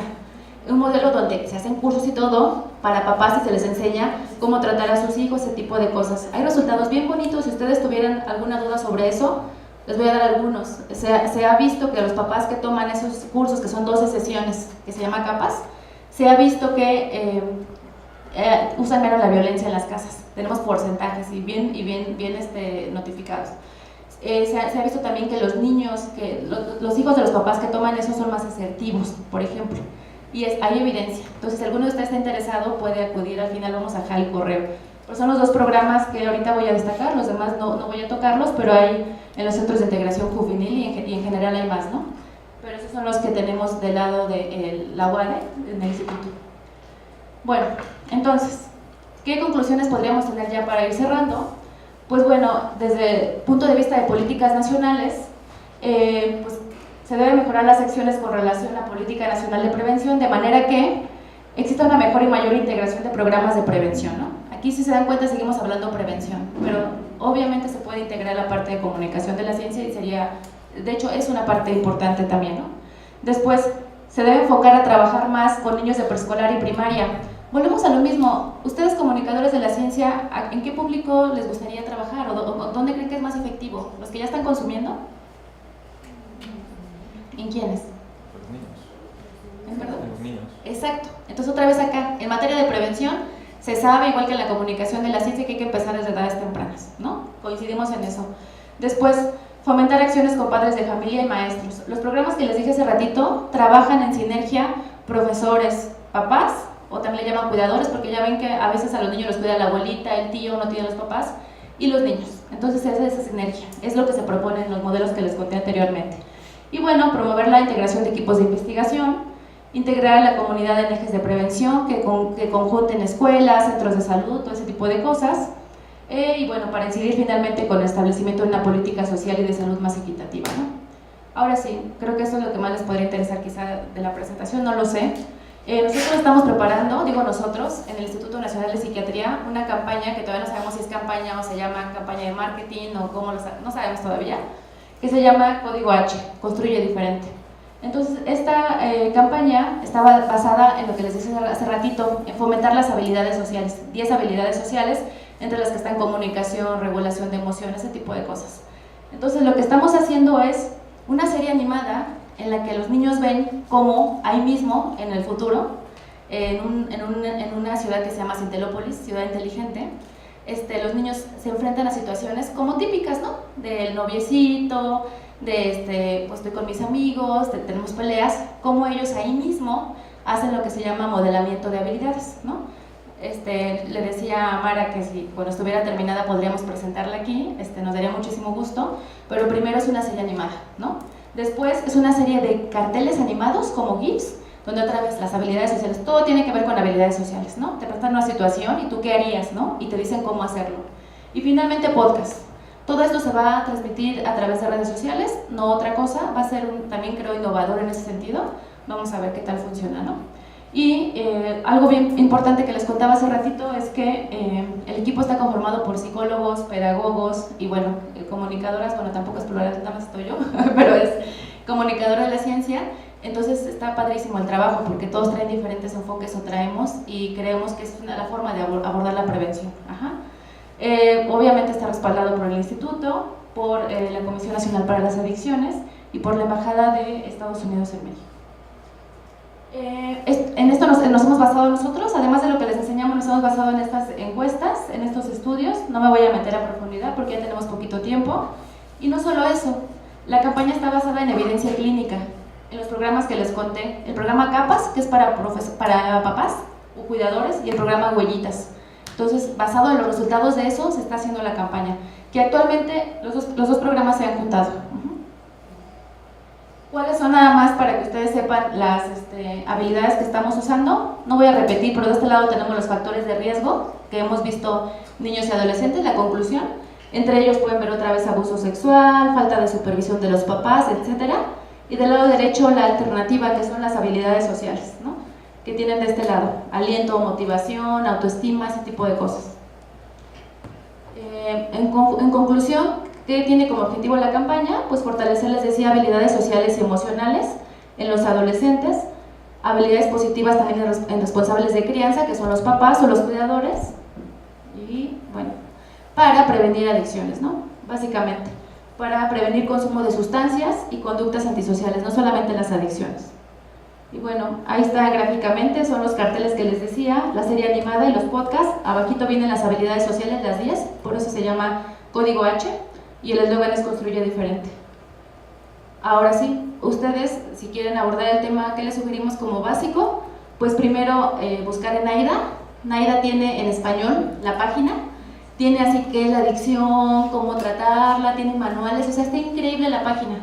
Un modelo donde se hacen cursos y todo para papás y se les enseña cómo tratar a sus hijos, ese tipo de cosas. Hay resultados bien bonitos. Si ustedes tuvieran alguna duda sobre eso, les voy a dar algunos. Se ha visto que los papás que toman esos cursos, que son 12 sesiones, que se llama CAPAS, se ha visto que usan menos la violencia en las casas. Tenemos porcentajes y bien notificados. Se ha visto también que los niños, los hijos de los papás que toman eso son más asertivos, por ejemplo. Y hay evidencia. Entonces, si alguno de ustedes está interesado, puede acudir. Al final vamos a dejar el correo. Pero son los dos programas que ahorita voy a destacar, los demás no voy a tocarlos, pero hay en los centros de integración juvenil y en general hay más, ¿no? Pero esos son los que tenemos del lado de la UADE, en el instituto. Bueno, entonces, ¿qué conclusiones podríamos tener ya para ir cerrando? Pues bueno, desde el punto de vista de políticas nacionales, pues se deben mejorar las acciones con relación a la Política Nacional de Prevención, de manera que exista una mejor y mayor integración de programas de prevención, ¿no? Aquí, si se dan cuenta, seguimos hablando de prevención, pero obviamente se puede integrar la parte de comunicación de la ciencia y de hecho es una parte importante también, ¿no? Después, se debe enfocar a trabajar más con niños de preescolar y primaria. Volvemos a lo mismo. Ustedes, comunicadores de la ciencia, ¿en qué público les gustaría trabajar o dónde creen que es más efectivo? ¿Los que ya están consumiendo? ¿En quiénes? Los niños. ¿Perdón? Los niños. Exacto. Entonces, otra vez acá, en materia de prevención, se sabe, igual que en la comunicación de la ciencia, que hay que empezar desde edades tempranas, ¿no? Coincidimos en eso. Después, fomentar acciones con padres de familia y maestros. Los programas que les dije hace ratito trabajan en sinergia profesores, papás, o también le llaman cuidadores, porque ya ven que a veces a los niños los cuida la abuelita, el tío, no tiene los papás, y los niños. Entonces, esa sinergia es lo que se propone en los modelos que les conté anteriormente. Y bueno, promover la integración de equipos de investigación, integrar a la comunidad en ejes de prevención que conjunten escuelas, centros de salud, todo ese tipo de cosas. Y bueno, para incidir finalmente con el establecimiento de una política social y de salud más equitativa, ¿no? Ahora sí, creo que eso es lo que más les podría interesar quizá de la presentación, no lo sé. Nosotros estamos preparando, digo nosotros, en el Instituto Nacional de Psiquiatría, una campaña que todavía no sabemos si es campaña o se llama campaña de marketing o cómo, no sabemos todavía, que se llama Código H, Construye Diferente. Entonces, esta campaña estaba basada en lo que les decía hace ratito, en fomentar las habilidades sociales, 10 habilidades sociales, entre las que están comunicación, regulación de emociones, ese tipo de cosas. Entonces, lo que estamos haciendo es una serie animada en la que los niños ven cómo ahí mismo, en el futuro, en una ciudad que se llama Cintelópolis, ciudad inteligente, los niños se enfrentan a situaciones como típicas, ¿no? Del noviecito, pues estoy con mis amigos, tenemos peleas, cómo ellos ahí mismo hacen lo que se llama modelamiento de habilidades, ¿no? Le decía a Mara que si cuando estuviera terminada podríamos presentarla aquí, nos daría muchísimo gusto, pero primero es una serie animada, ¿no? Después es una serie de carteles animados como GIFs, donde otra vez las habilidades sociales, todo tiene que ver con habilidades sociales, ¿no? Te presentan una situación y tú qué harías, ¿no? Y te dicen cómo hacerlo. Y finalmente podcast. Todo esto se va a transmitir a través de redes sociales, no otra cosa, va a ser también creo innovador en ese sentido, vamos a ver qué tal funciona, ¿no? Y algo bien importante que les contaba hace ratito es que el equipo está conformado por psicólogos, pedagogos y bueno, comunicadoras, bueno tampoco es plural, nada más estoy yo, pero es comunicadora de la ciencia. Entonces está padrísimo el trabajo porque todos traen diferentes enfoques o traemos y creemos que es la forma de abordar la prevención. Ajá. Obviamente está respaldado por el instituto, por la Comisión Nacional para las Adicciones y por la Embajada de Estados Unidos en México. En esto nos hemos basado nosotros, además de lo que les enseñamos, nos hemos basado en estas encuestas, en estos estudios. No me voy a meter a profundidad porque ya tenemos poquito tiempo. Y no solo eso, la campaña está basada en evidencia clínica, en los programas que les conté. El programa CAPAS, que es para papás o cuidadores, y el programa Huellitas. Entonces, basado en los resultados de eso, se está haciendo la campaña, que actualmente los dos programas se han juntado. ¿Cuáles son, nada más para que ustedes sepan, las habilidades que estamos usando? No voy a repetir, pero de este lado tenemos los factores de riesgo que hemos visto niños y adolescentes, la conclusión. Entre ellos pueden ver otra vez abuso sexual, falta de supervisión de los papás, etc. Y del lado derecho la alternativa, que son las habilidades sociales, ¿no? que tienen de este lado: aliento, motivación, autoestima, ese tipo de cosas. En conclusión, ¿qué tiene como objetivo la campaña? Pues fortalecer, les decía, habilidades sociales y emocionales en los adolescentes, habilidades positivas también en responsables de crianza, que son los papás o los cuidadores, y bueno, para prevenir adicciones, ¿no? Básicamente, para prevenir consumo de sustancias y conductas antisociales, no solamente las adicciones. Y bueno, ahí está gráficamente, son los carteles que les decía, la serie animada y los podcasts. Abajito vienen las habilidades sociales, las 10, por eso se llama Código H, y el eslogan es Construye Diferente. Ahora sí, ustedes, si quieren abordar el tema que les sugerimos como básico, pues primero buscar en NAIDA. NAIDA tiene en español la página, tiene así que la adicción, cómo tratarla, tiene manuales, o sea, está increíble la página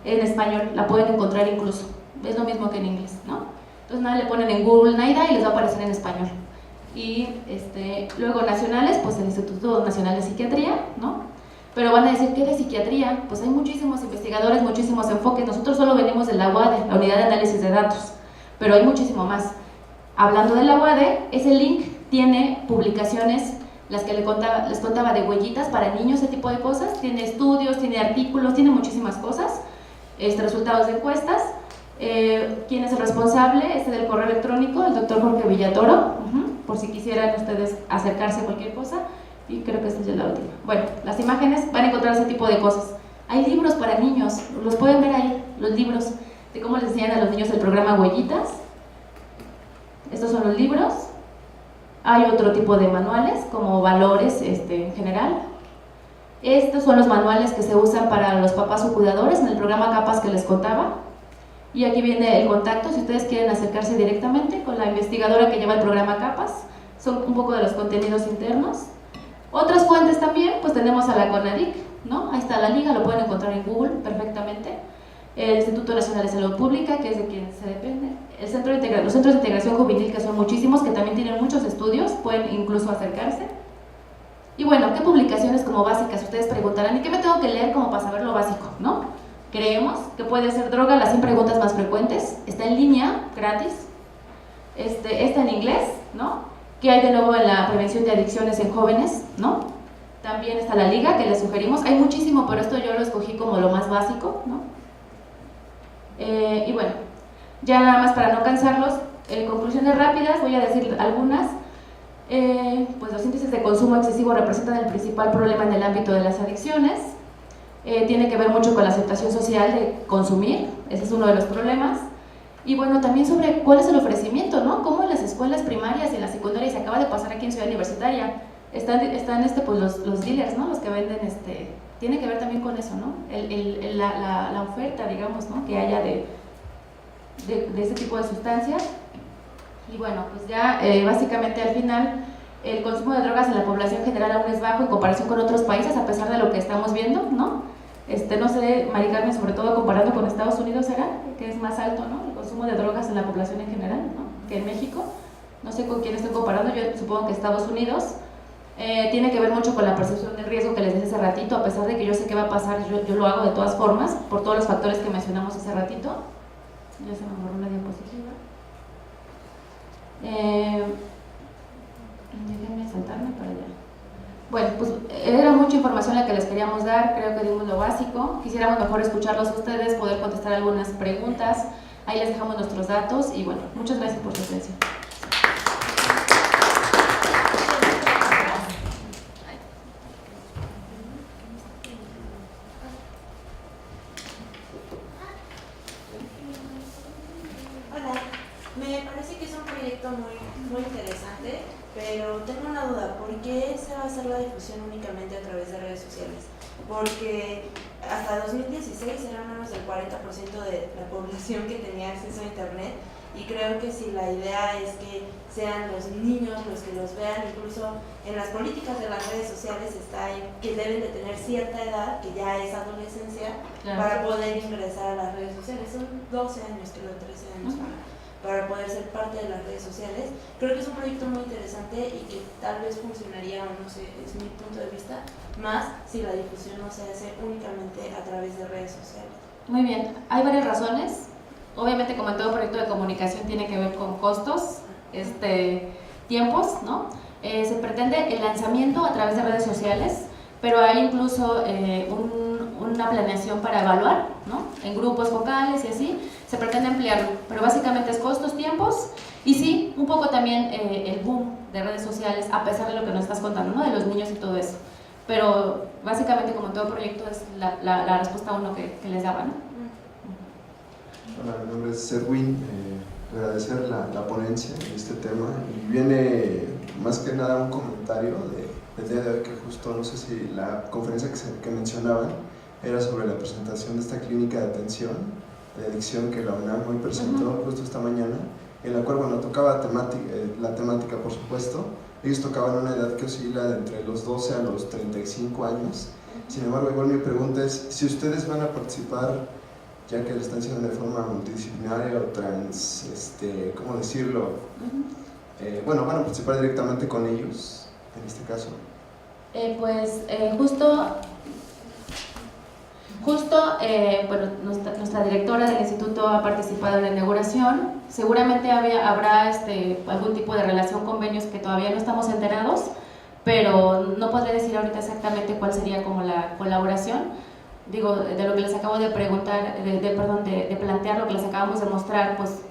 en español, la pueden encontrar incluso. Es lo mismo que en inglés, ¿no? Entonces nada, le ponen en Google NAIDA y les va a aparecer en español. Y luego nacionales, pues el Instituto Nacional de Psiquiatría, ¿no? Pero van a decir, ¿qué de psiquiatría? Pues hay muchísimos investigadores, muchísimos enfoques. Nosotros solo venimos de la UADE, la Unidad de Análisis de Datos, pero hay muchísimo más. Hablando de la UADE, ese link tiene publicaciones, las que les contaba de huellitas para niños, ese tipo de cosas. Tiene estudios, tiene artículos, tiene muchísimas cosas, resultados de encuestas. ¿Quién es el responsable? Del correo electrónico, el doctor Jorge Villatoro, por si quisieran ustedes acercarse a cualquier cosa. Y creo que esta es ya la última. Bueno, las imágenes van a encontrar ese tipo de cosas. Hay libros para niños, los pueden ver ahí, los libros de cómo les enseñan a los niños el programa Huellitas. Estos son los libros. Hay otro tipo de manuales, como valores en general. Estos son los manuales que se usan para los papás o cuidadores en el programa CAPAS que les contaba. Y aquí viene el contacto, si ustedes quieren acercarse directamente con la investigadora que lleva el programa CAPAS. Son un poco de los contenidos internos. Otras fuentes también, pues tenemos a la CONADIC, ¿no? Ahí está la liga, lo pueden encontrar en Google perfectamente. El Instituto Nacional de Salud Pública, que es de quien se depende. Los centros de integración juvenil, que son muchísimos, que también tienen muchos estudios, pueden incluso acercarse. Y bueno, ¿qué publicaciones como básicas? Ustedes preguntarán, ¿y qué me tengo que leer como para saber lo básico, no? Creemos que puede ser Droga, las 100 preguntas más frecuentes. Está en línea, gratis. Está en inglés, ¿no? ¿Qué hay de nuevo en la prevención de adicciones en jóvenes, ¿no? También está la liga que les sugerimos. Hay muchísimo, pero esto yo lo escogí como lo más básico, ¿no? Y bueno, ya nada más para no cansarlos, conclusiones rápidas, voy a decir algunas. Pues los índices de consumo excesivo representan el principal problema en el ámbito de las adicciones. Tiene que ver mucho con la aceptación social de consumir, ese es uno de los problemas. Y bueno, también sobre cuál es el ofrecimiento, ¿no? Cómo en las escuelas primarias y en la secundaria, se acaba de pasar aquí en Ciudad Universitaria, están pues los dealers, ¿no? Los que venden, tiene que ver también con eso, ¿no? La oferta, digamos, ¿no? Que haya de ese tipo de sustancias. Y bueno, pues ya básicamente al final, el consumo de drogas en la población general aún es bajo en comparación con otros países, a pesar de lo que estamos viendo, ¿no? No sé, Mari Carmen, sobre todo comparando con Estados Unidos, ¿será? Que es más alto, ¿no? El consumo de drogas en la población en general, ¿no? Que en México. No sé con quién estoy comparando, yo supongo que Estados Unidos. Tiene que ver mucho con la percepción del riesgo que les dije hace ratito, a pesar de que yo sé qué va a pasar, yo lo hago de todas formas, por todos los factores que mencionamos hace ratito. Ya se me borró la diapositiva. Déjenme saltarme para allá. Bueno, pues era mucha información la que les queríamos dar, creo que dimos lo básico. Quisiéramos mejor escucharlos a ustedes, poder contestar algunas preguntas. Ahí les dejamos nuestros datos y bueno, muchas gracias por su atención. Hola, me parece que es un proyecto muy interesante, pero tengo una duda, ¿por qué se va a hacer la difusión únicamente a través de redes sociales? Porque hasta 2016 era menos del 40% de la población que tenía acceso a internet, y creo que si la idea es que sean los niños los que los vean, incluso en las políticas de las redes sociales está ahí que deben de tener cierta edad, que ya es adolescencia, claro, para poder ingresar a las redes sociales. Son 12 años, creo, 13 años para poder ser parte de las redes sociales. Creo que es un proyecto muy interesante y que tal vez funcionaría, o no sé, es mi punto de vista, más si la difusión no se hace únicamente a través de redes sociales. Muy bien, hay varias razones. obviamente como en todo proyecto de comunicación tiene que ver con costos, tiempos, ¿no? Se pretende el lanzamiento a través de redes sociales, pero hay incluso una planeación para evaluar, ¿no? En grupos focales y así, se pretende ampliarlo, pero básicamente es costos, tiempos y sí, un poco también el boom de redes sociales, a pesar de lo que nos estás contando, ¿no? De los niños y todo eso. Pero básicamente, como todo proyecto, es la respuesta uno que les daba, ¿no? Hola, mi nombre es Edwin. Agradecer la ponencia en este tema. Y viene más que nada un comentario del día de hoy, que justo no sé si la conferencia que mencionaban era sobre la presentación de esta clínica de atención de adicción que la UNAM hoy presentó justo esta mañana, en la cual, bueno, tocaba la temática, por supuesto. Ellos tocaban una edad que oscila de entre los 12 a los 35 años. Sin embargo, igual mi pregunta es si ustedes van a participar, ya que lo están haciendo de forma multidisciplinaria o ¿cómo decirlo? Bueno, van a participar directamente con ellos, en este caso. Bueno, nuestra directora del instituto ha participado en la inauguración. Seguramente habrá algún tipo de relación, convenios que todavía no estamos enterados, pero no podré decir ahorita exactamente cuál sería como la colaboración. Digo, de lo que les acabo de preguntar, de plantear, lo que les acabamos de mostrar, pues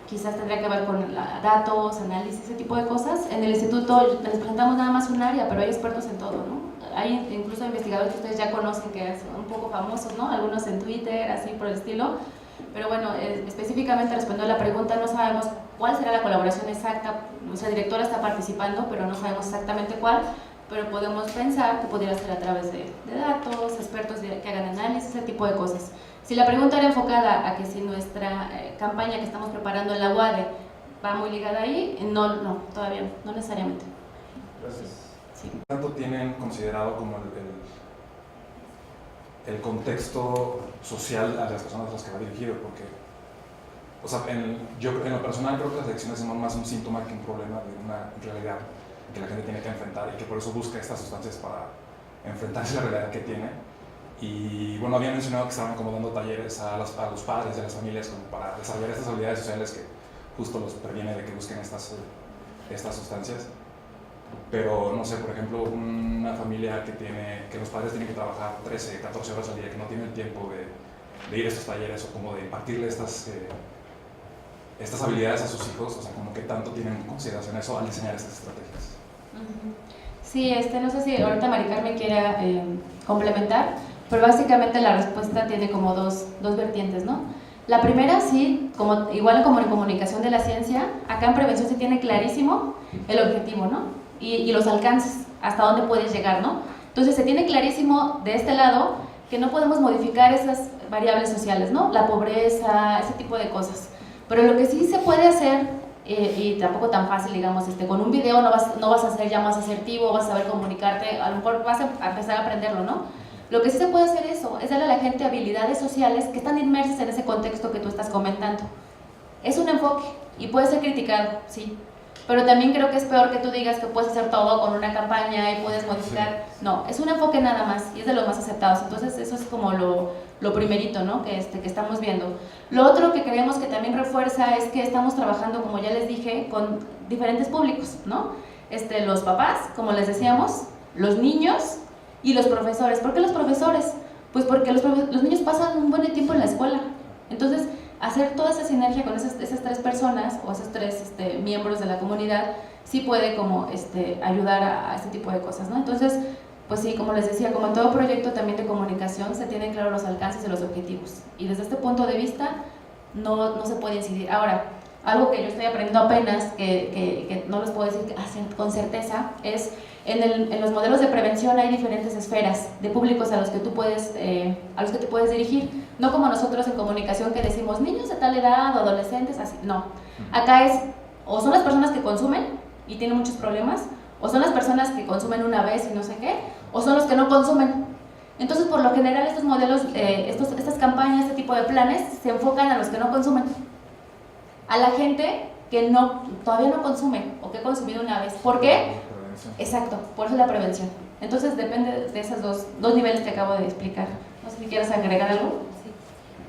quizás tendría que ver con datos, análisis, ese tipo de cosas. En el instituto les presentamos nada más un área, pero hay expertos en todo, ¿no? Hay incluso investigadores que ustedes ya conocen, que son un poco famosos, ¿no? Algunos en Twitter, así por el estilo. Pero bueno, específicamente respondiendo a la pregunta, no sabemos cuál será la colaboración exacta. Nuestra directora está participando, pero no sabemos exactamente cuál. Pero podemos pensar que podría ser a través de datos, expertos que hagan análisis, ese tipo de cosas. Si la pregunta era enfocada a que si nuestra campaña que estamos preparando en la UADE va muy ligada ahí, no, todavía no necesariamente. Gracias. Sí. ¿Cuánto tienen considerado como el contexto social a las personas a las que va dirigido? Porque, o sea, yo en lo personal creo que las adicciones son más un síntoma que un problema de una realidad que la gente tiene que enfrentar y que por eso busca estas sustancias para enfrentarse a la realidad que tiene. Y bueno, habían mencionado que estaban como dando talleres a los padres de las familias como para desarrollar estas habilidades sociales que justo los previene de que busquen estas sustancias. Pero no sé, por ejemplo, una familia que los padres tienen que trabajar 13, 14 horas al día, que no tienen el tiempo de ir a estos talleres o como de impartirle estas habilidades a sus hijos, o sea, como que tanto tienen en consideración eso al diseñar estas estrategias. Sí, no sé si ahorita Mari Carmen quiera complementar, pero básicamente la respuesta tiene como dos vertientes, ¿no? La primera, sí, igual como en comunicación de la ciencia, acá en prevención se tiene clarísimo el objetivo, ¿no? Y los alcances, hasta dónde puedes llegar, ¿no? Entonces se tiene clarísimo de este lado que no podemos modificar esas variables sociales, ¿no? La pobreza, ese tipo de cosas. Pero lo que sí se puede hacer, y tampoco tan fácil, digamos, con un video no vas a ser ya más asertivo, vas a saber comunicarte, a lo mejor vas a empezar a aprenderlo, ¿no? Lo que sí se puede hacer es darle a la gente habilidades sociales que están inmersas en ese contexto que tú estás comentando. Es un enfoque y puede ser criticado, sí. Pero también creo que es peor que tú digas que puedes hacer todo con una campaña y puedes modificar. Sí. No, es un enfoque nada más y es de los más aceptados. Entonces eso es como lo primerito, ¿no? que estamos viendo. Lo otro que creemos que también refuerza es que estamos trabajando, como ya les dije, con diferentes públicos, ¿no? Los papás, como les decíamos, los niños y los profesores. ¿Por qué los profesores? Pues porque los niños pasan un buen tiempo en la escuela. Entonces, hacer toda esa sinergia con esas tres personas o esos tres miembros de la comunidad sí puede como ayudar a este tipo de cosas, ¿no? Entonces, pues sí, como les decía, como en todo proyecto también de comunicación se tienen claro los alcances y los objetivos y desde este punto de vista no se puede incidir. Ahora, algo que yo estoy aprendiendo apenas, que no les puedo decir con certeza, es en los modelos de prevención hay diferentes esferas de públicos a los que tú puedes, te puedes dirigir. No como nosotros en comunicación que decimos niños de tal edad o adolescentes, así. No. Acá o son las personas que consumen y tienen muchos problemas, o son las personas que consumen una vez y no sé qué, o son los que no consumen. Entonces, por lo general, estos modelos, estas campañas, este tipo de planes, se enfocan a los que no consumen. A la gente que todavía no consume o que ha consumido una vez. ¿Por qué? Exacto, por eso la prevención. Entonces depende de esos dos niveles que acabo de explicar. No sé si quieres agregar algo. Sí.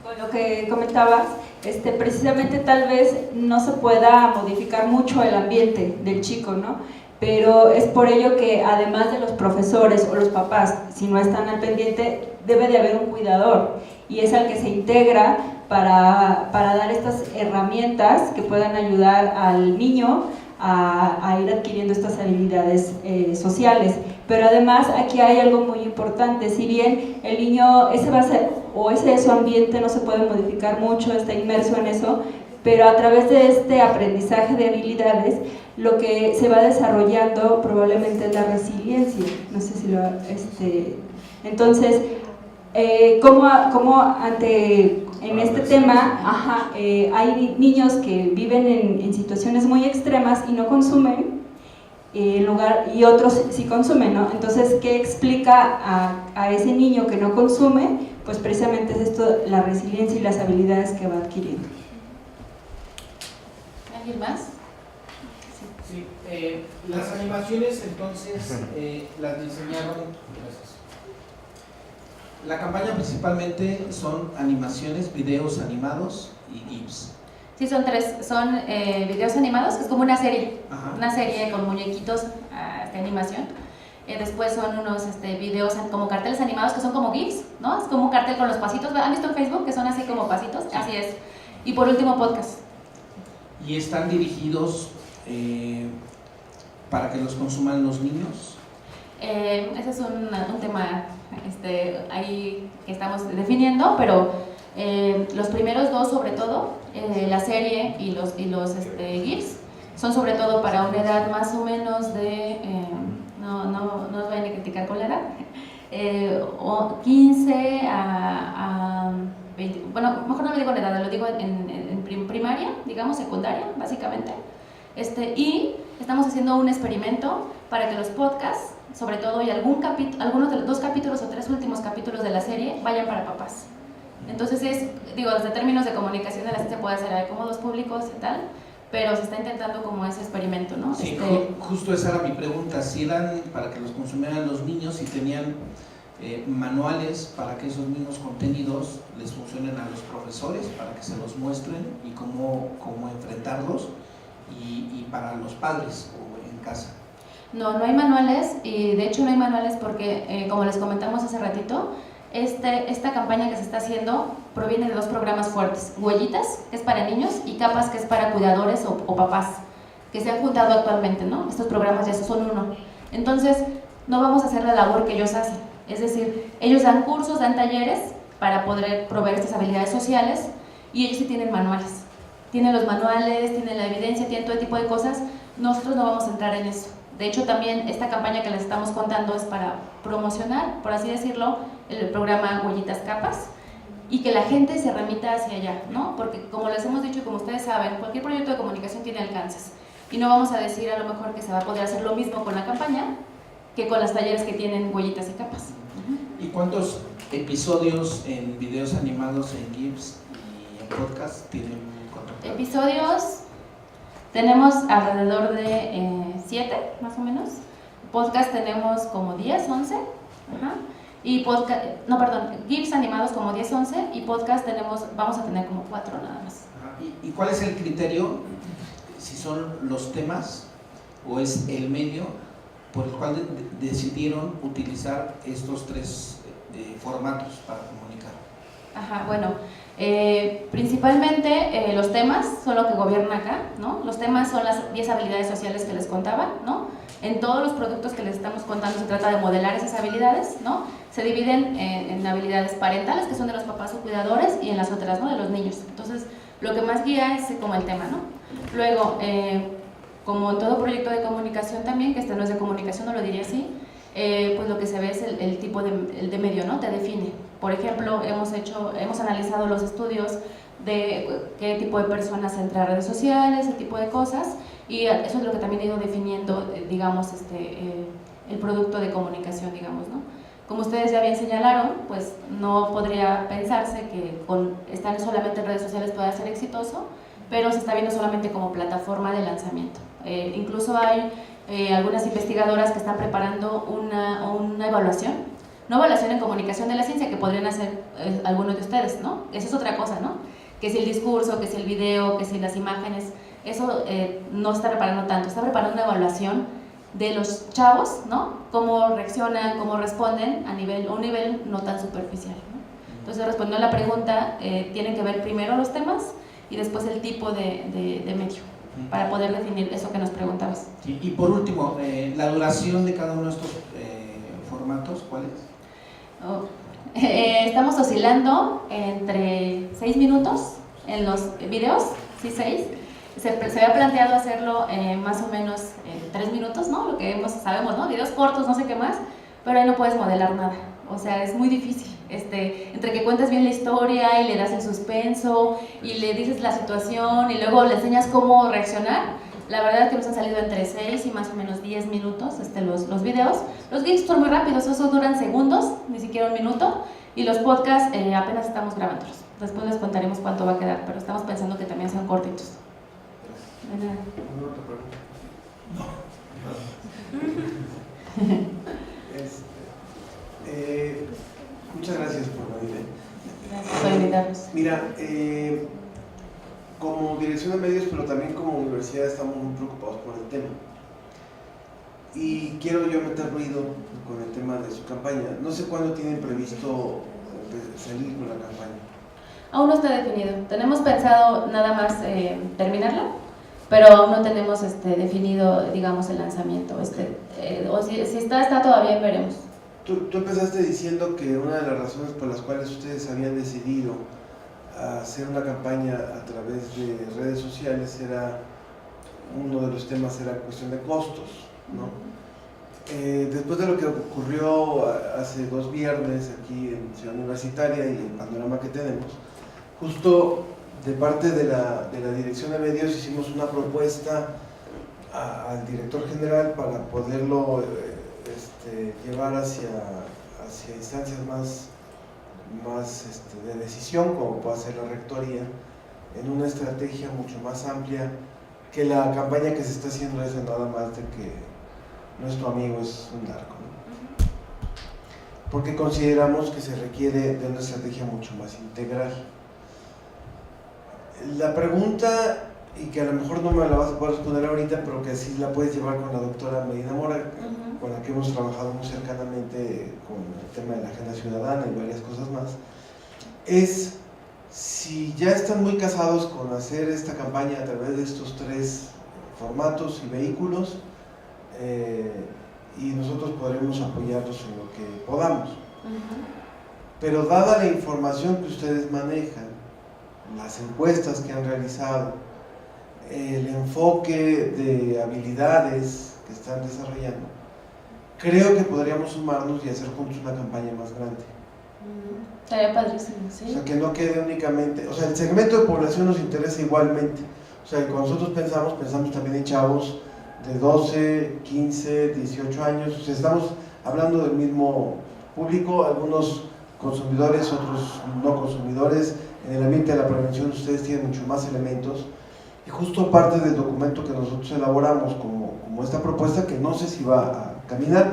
Con lo que comentabas, precisamente tal vez no se pueda modificar mucho el ambiente del chico, ¿no? Pero es por ello que además de los profesores o los papás, si no están al pendiente, debe de haber un cuidador y es al que se integra para dar estas herramientas que puedan ayudar al niño a ir adquiriendo estas habilidades sociales. Pero además aquí hay algo muy importante, si bien el niño, ese va a ser, o ese es su ambiente, no se puede modificar mucho, está inmerso en eso, pero a través de este aprendizaje de habilidades, lo que se va desarrollando probablemente es la resiliencia. No sé si lo... entonces, como en este tema hay niños que viven en situaciones muy extremas y no consumen, y otros sí consumen, ¿no? Entonces, ¿qué explica a ese niño que no consume? Pues precisamente es esto, la resiliencia y las habilidades que va adquiriendo. ¿Alguien más? Sí, las animaciones entonces las diseñaron, gracias. La campaña principalmente son animaciones, videos animados y GIFs. Sí, son tres, son videos animados, que es como una serie, Ajá. una serie con muñequitos de animación. Después son unos videos como carteles animados que son como GIFs, ¿no? Es como un cartel con los pasitos, ¿han visto en Facebook que son así como pasitos? Sí. Así es. Y por último, podcast. Y están dirigidos para que los consuman los niños. Ese es un tema ahí que estamos definiendo, pero los primeros dos, sobre todo, la serie y los GIFs, son sobre todo para una edad más o menos de, no nos vayan a criticar con la edad, 15 a 20, bueno, mejor no me digo la edad, lo digo en primaria, digamos, secundaria, básicamente. Y estamos haciendo un experimento para que los podcasts, sobre todo, y algunos de los 2 capítulos o 3 últimos capítulos de la serie vayan para papás. Entonces desde términos de comunicación de la ciencia puede ser cómodos públicos y tal, pero se está intentando como ese experimento, ¿no? Sí, justo esa era mi pregunta, si eran para que los consumieran los niños y tenían manuales para que esos mismos contenidos les funcionen a los profesores, para que se los muestren y cómo enfrentarlos, y para los padres o en casa. No hay manuales, y de hecho no hay manuales porque, como les comentamos hace ratito, esta campaña que se está haciendo proviene de 2 programas fuertes: Huellitas, que es para niños, y Capas, que es para cuidadores o papás, que se han juntado actualmente, ¿no? Estos programas ya son uno. Entonces, no vamos a hacer la labor que ellos hacen, es decir, ellos dan cursos, dan talleres para poder proveer estas habilidades sociales, y ellos sí tienen manuales. Tienen los manuales, tienen la evidencia, tienen todo tipo de cosas. Nosotros no vamos a entrar en eso. De hecho, también esta campaña que les estamos contando es para promocionar, por así decirlo, el programa Huellitas Capas, y que la gente se remita hacia allá, ¿no? Porque, como les hemos dicho y como ustedes saben, cualquier proyecto de comunicación tiene alcances, y no vamos a decir a lo mejor que se va a poder hacer lo mismo con la campaña que con los talleres que tienen Huellitas y Capas. ¿Y cuántos episodios en videos animados, en GIFs y en podcast tienen contratados? Episodios tenemos alrededor de 7, más o menos. Podcast tenemos como 10, 11. Ajá. Y GIFs animados como 10, 11, y podcast vamos a tener como 4 nada más. ¿Y cuál es el criterio, si son los temas o es el medio por el cual decidieron utilizar estos 3 formatos para comunicar? Ajá, bueno, principalmente los temas son lo que gobierna acá, ¿no? Los temas son las 10 habilidades sociales que les contaba, ¿no? En todos los productos que les estamos contando se trata de modelar esas habilidades, ¿no? Se dividen en habilidades parentales, que son de los papás o cuidadores, y en las otras, ¿no? De los niños. Entonces, lo que más guía es como el tema, ¿no? Luego, como en todo proyecto de comunicación también, que no es de comunicación, no lo diría así, pues lo que se ve es el tipo de medio, ¿no? Te define. Por ejemplo, hemos analizado los estudios de qué tipo de personas entra a redes sociales, ese tipo de cosas, y eso es lo que también ha ido definiendo, digamos, el producto de comunicación, digamos, ¿no? Como ustedes ya bien señalaron, pues no podría pensarse que estar solamente en redes sociales pueda ser exitoso, pero se está viendo solamente como plataforma de lanzamiento. Incluso hay algunas investigadoras que están preparando una evaluación, no evaluación en comunicación de la ciencia, que podrían hacer algunos de ustedes, ¿no? Esa es otra cosa, ¿no? que si el discurso, que si el video, que si las imágenes, eso no está preparando tanto, está preparando una evaluación de los chavos, ¿no? Cómo reaccionan, cómo responden a un nivel no tan superficial, ¿no? Entonces, respondiendo a la pregunta, tienen que ver primero los temas y después el tipo de medio, para poder definir eso que nos preguntabas. Y por último, la duración de cada uno de estos formatos, ¿cuál es? Estamos oscilando entre 6 minutos en los videos, sí, 6. Se había planteado hacerlo más o menos 3 minutos, ¿no? Lo que sabemos, ¿no? Videos cortos, no sé qué más, pero ahí no puedes modelar nada. O sea, es muy difícil. Entre que cuentas bien la historia y le das el suspenso y le dices la situación y luego le enseñas cómo reaccionar, la verdad es que nos han salido entre 6 y más o menos 10 minutos los videos. Los GIFs son muy rápidos, esos duran segundos, ni siquiera un minuto, y los podcasts apenas estamos grabándolos. Después les contaremos cuánto va a quedar, pero estamos pensando que también sean cortitos. De nada. ¿Alguna otra pregunta? Muchas gracias por venir. Gracias por invitarnos. Mira, como dirección de medios, pero también como universidad, estamos muy preocupados por el tema. Y quiero yo meter ruido con el tema de su campaña. No sé cuándo tienen previsto salir con la campaña. Aún no está definido. Tenemos pensado nada más terminarla, pero aún no tenemos definido, digamos, el lanzamiento. O si está todavía, veremos. Tú empezaste diciendo que una de las razones por las cuales ustedes habían decidido hacer una campaña a través de redes sociales uno de los temas era cuestión de costos, ¿no? Después de lo que ocurrió hace 2 viernes aquí en Ciudad Universitaria y el panorama que tenemos, justo de parte de la Dirección de Medios hicimos una propuesta al director general para poderlo llevar hacia instancias más de decisión, como puede ser la rectoría, en una estrategia mucho más amplia que la campaña que se está haciendo es nada más de que nuestro amigo es un narco, ¿no? Porque consideramos que se requiere de una estrategia mucho más integral. La pregunta, y que a lo mejor no me la vas a poder responder ahorita, pero que sí la puedes llevar con la doctora Medina Mora, con la que hemos trabajado muy cercanamente con el tema de la agenda ciudadana y varias cosas más, es si ya están muy casados con hacer esta campaña a través de estos 3 formatos y vehículos, y nosotros podremos apoyarlos en lo que podamos. Pero dada la información que ustedes manejan, las encuestas que han realizado, el enfoque de habilidades que están desarrollando, creo que podríamos sumarnos y hacer juntos una campaña más grande. Estaría padrísimo, ¿sí? O sea, que no quede únicamente, o sea, el segmento de población nos interesa igualmente. O sea, cuando nosotros pensamos también en chavos de 12, 15, 18 años. O sea, estamos hablando del mismo público, algunos consumidores, otros no consumidores. En el ambiente de la prevención ustedes tienen mucho más elementos. Y justo parte del documento que nosotros elaboramos como esta propuesta, que no sé si va a caminar,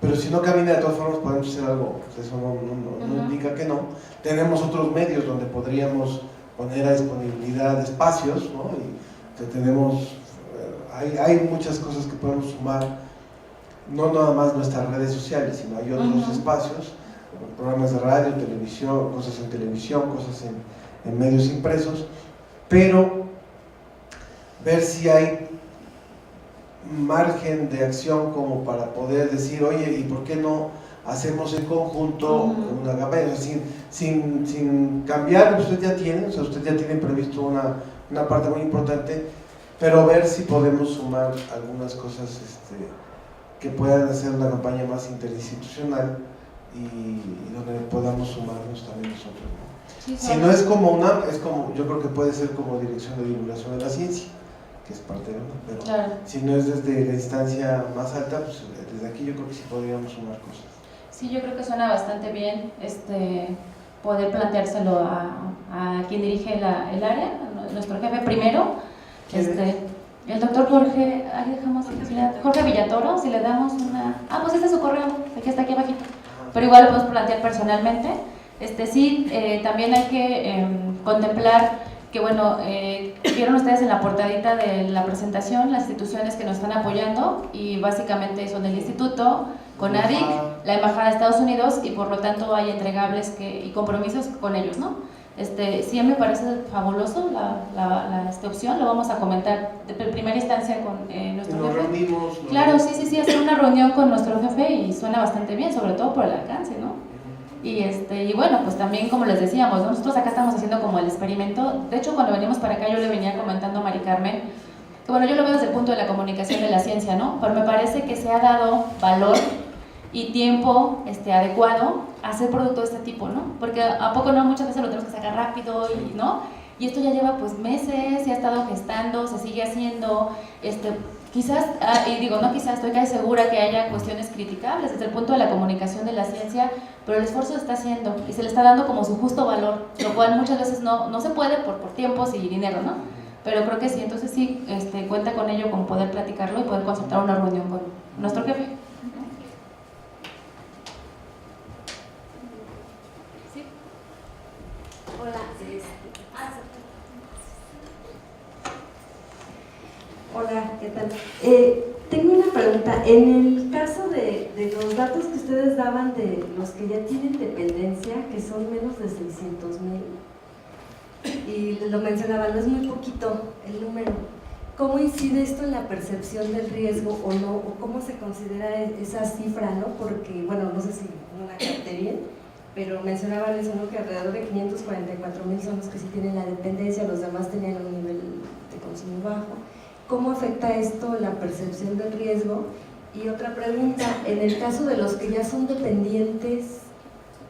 pero si no camina, de todas formas podemos hacer algo. Eso no indica que no. Tenemos otros medios donde podríamos poner a disponibilidad espacios, ¿no? Y tenemos, hay muchas cosas que podemos sumar, no nada más nuestras redes sociales, sino hay otros espacios, programas de radio, televisión, cosas en televisión, cosas en medios impresos, pero ver si hay margen de acción como para poder decir, oye, ¿y por qué no hacemos en conjunto una campaña? O sea, sin cambiar lo que usted ya tiene, o sea, usted ya tiene previsto una parte muy importante, pero ver si podemos sumar algunas cosas que puedan hacer una campaña más interinstitucional y donde podamos sumarnos también nosotros, ¿no? Sí, si no es como es como, yo creo que puede ser como Dirección de Divulgación de la Ciencia, que es parte de una, pero claro, si no es desde la instancia más alta, pues desde aquí yo creo que sí podríamos sumar cosas. Sí, yo creo que suena bastante bien poder planteárselo a quien dirige el área, nuestro jefe primero, el doctor Jorge, ahí dejamos Jorge Villatoro, si le damos una... pues ese es su correo, que está aquí abajito, pero igual lo podemos plantear personalmente, Sí, también hay que contemplar que, bueno, vieron ustedes en la portadita de la presentación las instituciones que nos están apoyando, y básicamente son el Instituto, CONADIC, la Embajada de Estados Unidos, y por lo tanto hay entregables y compromisos con ellos, ¿no? Sí, me parece fabuloso esta opción, lo vamos a comentar de primera instancia con nuestro jefe. Nos reunimos. Claro, sí, hacer una reunión con nuestro jefe y suena bastante bien, sobre todo por el alcance, ¿no? Y bueno, pues también, como les decíamos, ¿no? Nosotros acá estamos haciendo como el experimento. De hecho, cuando venimos para acá yo le venía comentando a Mari Carmen que, bueno, yo lo veo desde el punto de la comunicación de la ciencia, ¿no? Pero me parece que se ha dado valor y tiempo adecuado a hacer producto de este tipo, ¿no? Porque a poco no, muchas veces lo tenemos que sacar rápido, ¿no? Y esto ya lleva pues meses, se ha estado gestando, se sigue haciendo, quizás, y digo, no quizás, estoy casi segura que haya cuestiones criticables desde el punto de la comunicación de la ciencia, pero el esfuerzo se está haciendo y se le está dando como su justo valor, lo cual muchas veces no se puede por tiempos y dinero, ¿no? Pero creo que sí, entonces sí, cuenta con ello, con poder platicarlo y poder concertar una reunión con nuestro jefe. Sí. Hola. Hola, ¿qué tal? Tengo una pregunta. En el caso de los datos que ustedes daban de los que ya tienen dependencia, que son menos de 600,000, y lo mencionaban, no es muy poquito el número, ¿cómo incide esto en la percepción del riesgo o no? ¿O cómo se considera esa cifra, no? Porque, bueno, no sé si no la capté bien, pero mencionaban eso, ¿no? Que alrededor de 544,000 son los que sí tienen la dependencia, los demás tenían un nivel de consumo bajo. ¿Cómo afecta esto la percepción del riesgo? Y otra pregunta, en el caso de los que ya son dependientes,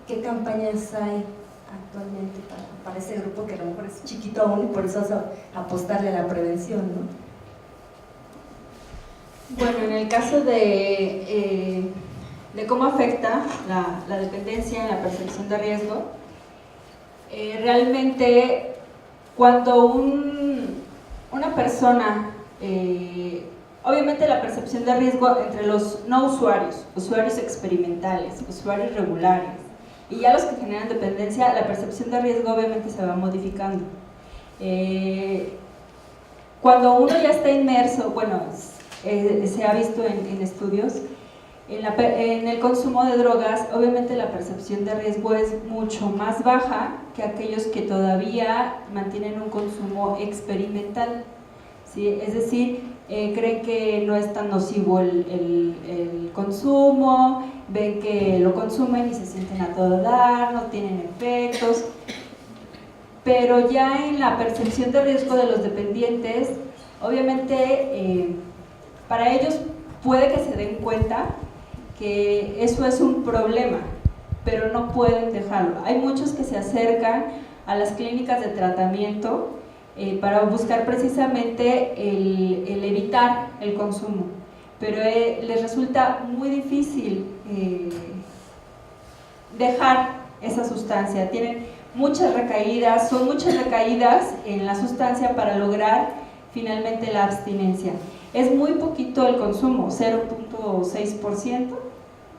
¿qué campañas hay actualmente para ese grupo que a lo mejor es chiquito aún y por eso es apostarle a la prevención, ¿no? Bueno, en el caso de cómo afecta la dependencia en la percepción de riesgo, realmente cuando una persona, obviamente la percepción de riesgo entre los no usuarios, usuarios experimentales, usuarios regulares, y ya los que generan dependencia, la percepción de riesgo obviamente se va modificando. Cuando uno ya está inmerso, bueno, se ha visto en estudios, en el consumo de drogas, obviamente la percepción de riesgo es mucho más baja que aquellos que todavía mantienen un consumo experimental, ¿sí? Es decir, creen que no es tan nocivo el consumo, ven que lo consumen y se sienten a todo dar, no tienen efectos, pero ya en la percepción de riesgo de los dependientes, obviamente para ellos puede que se den cuenta que eso es un problema, pero no pueden dejarlo. Hay muchos que se acercan a las clínicas de tratamiento para buscar precisamente el evitar el consumo, pero les resulta muy difícil dejar esa sustancia. Tienen muchas recaídas, son muchas recaídas en la sustancia para lograr finalmente la abstinencia. Es muy poquito el consumo, 0.6%,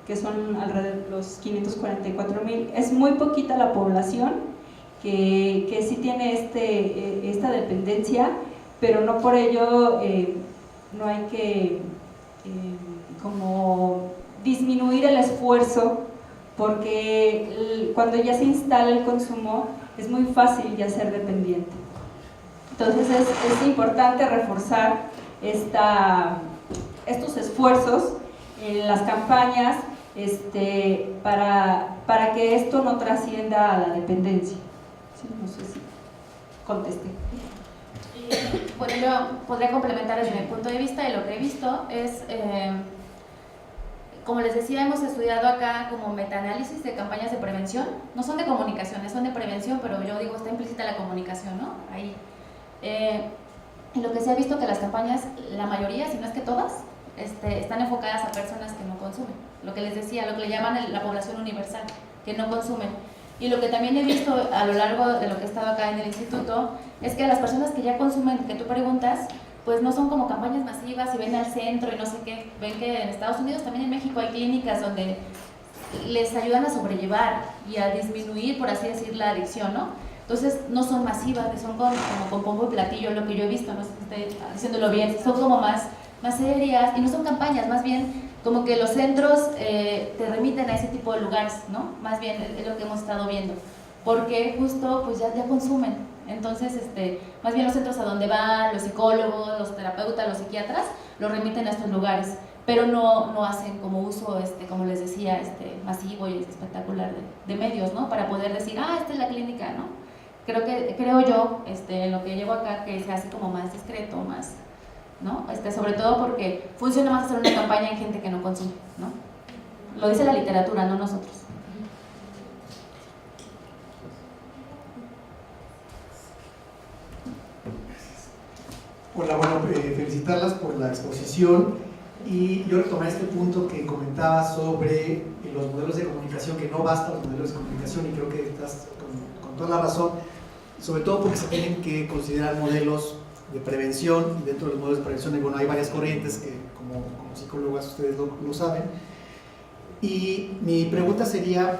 que son alrededor de los 544,000. Es muy poquita la población que sí tiene esta dependencia, pero no por ello no hay que como disminuir el esfuerzo, porque cuando ya se instala el consumo es muy fácil ya ser dependiente. Entonces es importante reforzar estos esfuerzos en las campañas para que esto no trascienda a la dependencia. Sí, no sé si contesté. Bueno, yo podría complementar desde mi punto de vista, y lo que he visto es, como les decía, hemos estudiado acá como metaanálisis de campañas de prevención, no son de comunicación, son de prevención, pero yo digo, está implícita la comunicación, ¿no? Ahí. Y lo que se ha visto que las campañas, la mayoría, si no es que todas, están enfocadas a personas que no consumen, lo que les decía, lo que le llaman la población universal, que no consumen. Y lo que también he visto a lo largo de lo que he estado acá en el instituto es que las personas que ya consumen, que tú preguntas, pues no son como campañas masivas y ven al centro y no sé qué. Ven que en Estados Unidos, también en México, hay clínicas donde les ayudan a sobrellevar y a disminuir, por así decir, la adicción, ¿no? Entonces no son masivas, son como con pombo y platillo, lo que yo he visto, no sé si estoy diciéndolo bien, son como más serias y no son campañas, más bien como que los centros te remiten a ese tipo de lugares, ¿no? Más bien es lo que hemos estado viendo, porque justo pues ya consumen, entonces más bien los centros a donde van los psicólogos, los terapeutas, los psiquiatras, los remiten a estos lugares, pero no hacen como uso, como les decía, masivo y espectacular de medios, ¿no? Para poder decir, esta es la clínica, ¿no? Creo yo, en lo que llevo acá, que se hace como más discreto, más, ¿no? Sobre todo porque funciona más hacer una campaña en gente que no consume, ¿no? Lo dice la literatura, no nosotros. Hola, bueno, felicitarlas por la exposición y yo retomé este punto que comentaba sobre los modelos de comunicación, que no bastan los modelos de comunicación, y creo que estás con toda la razón, sobre todo porque se tienen que considerar modelos de prevención, y dentro de los modelos de prevención bueno, hay varias corrientes que como psicólogas ustedes lo saben. Y mi pregunta sería,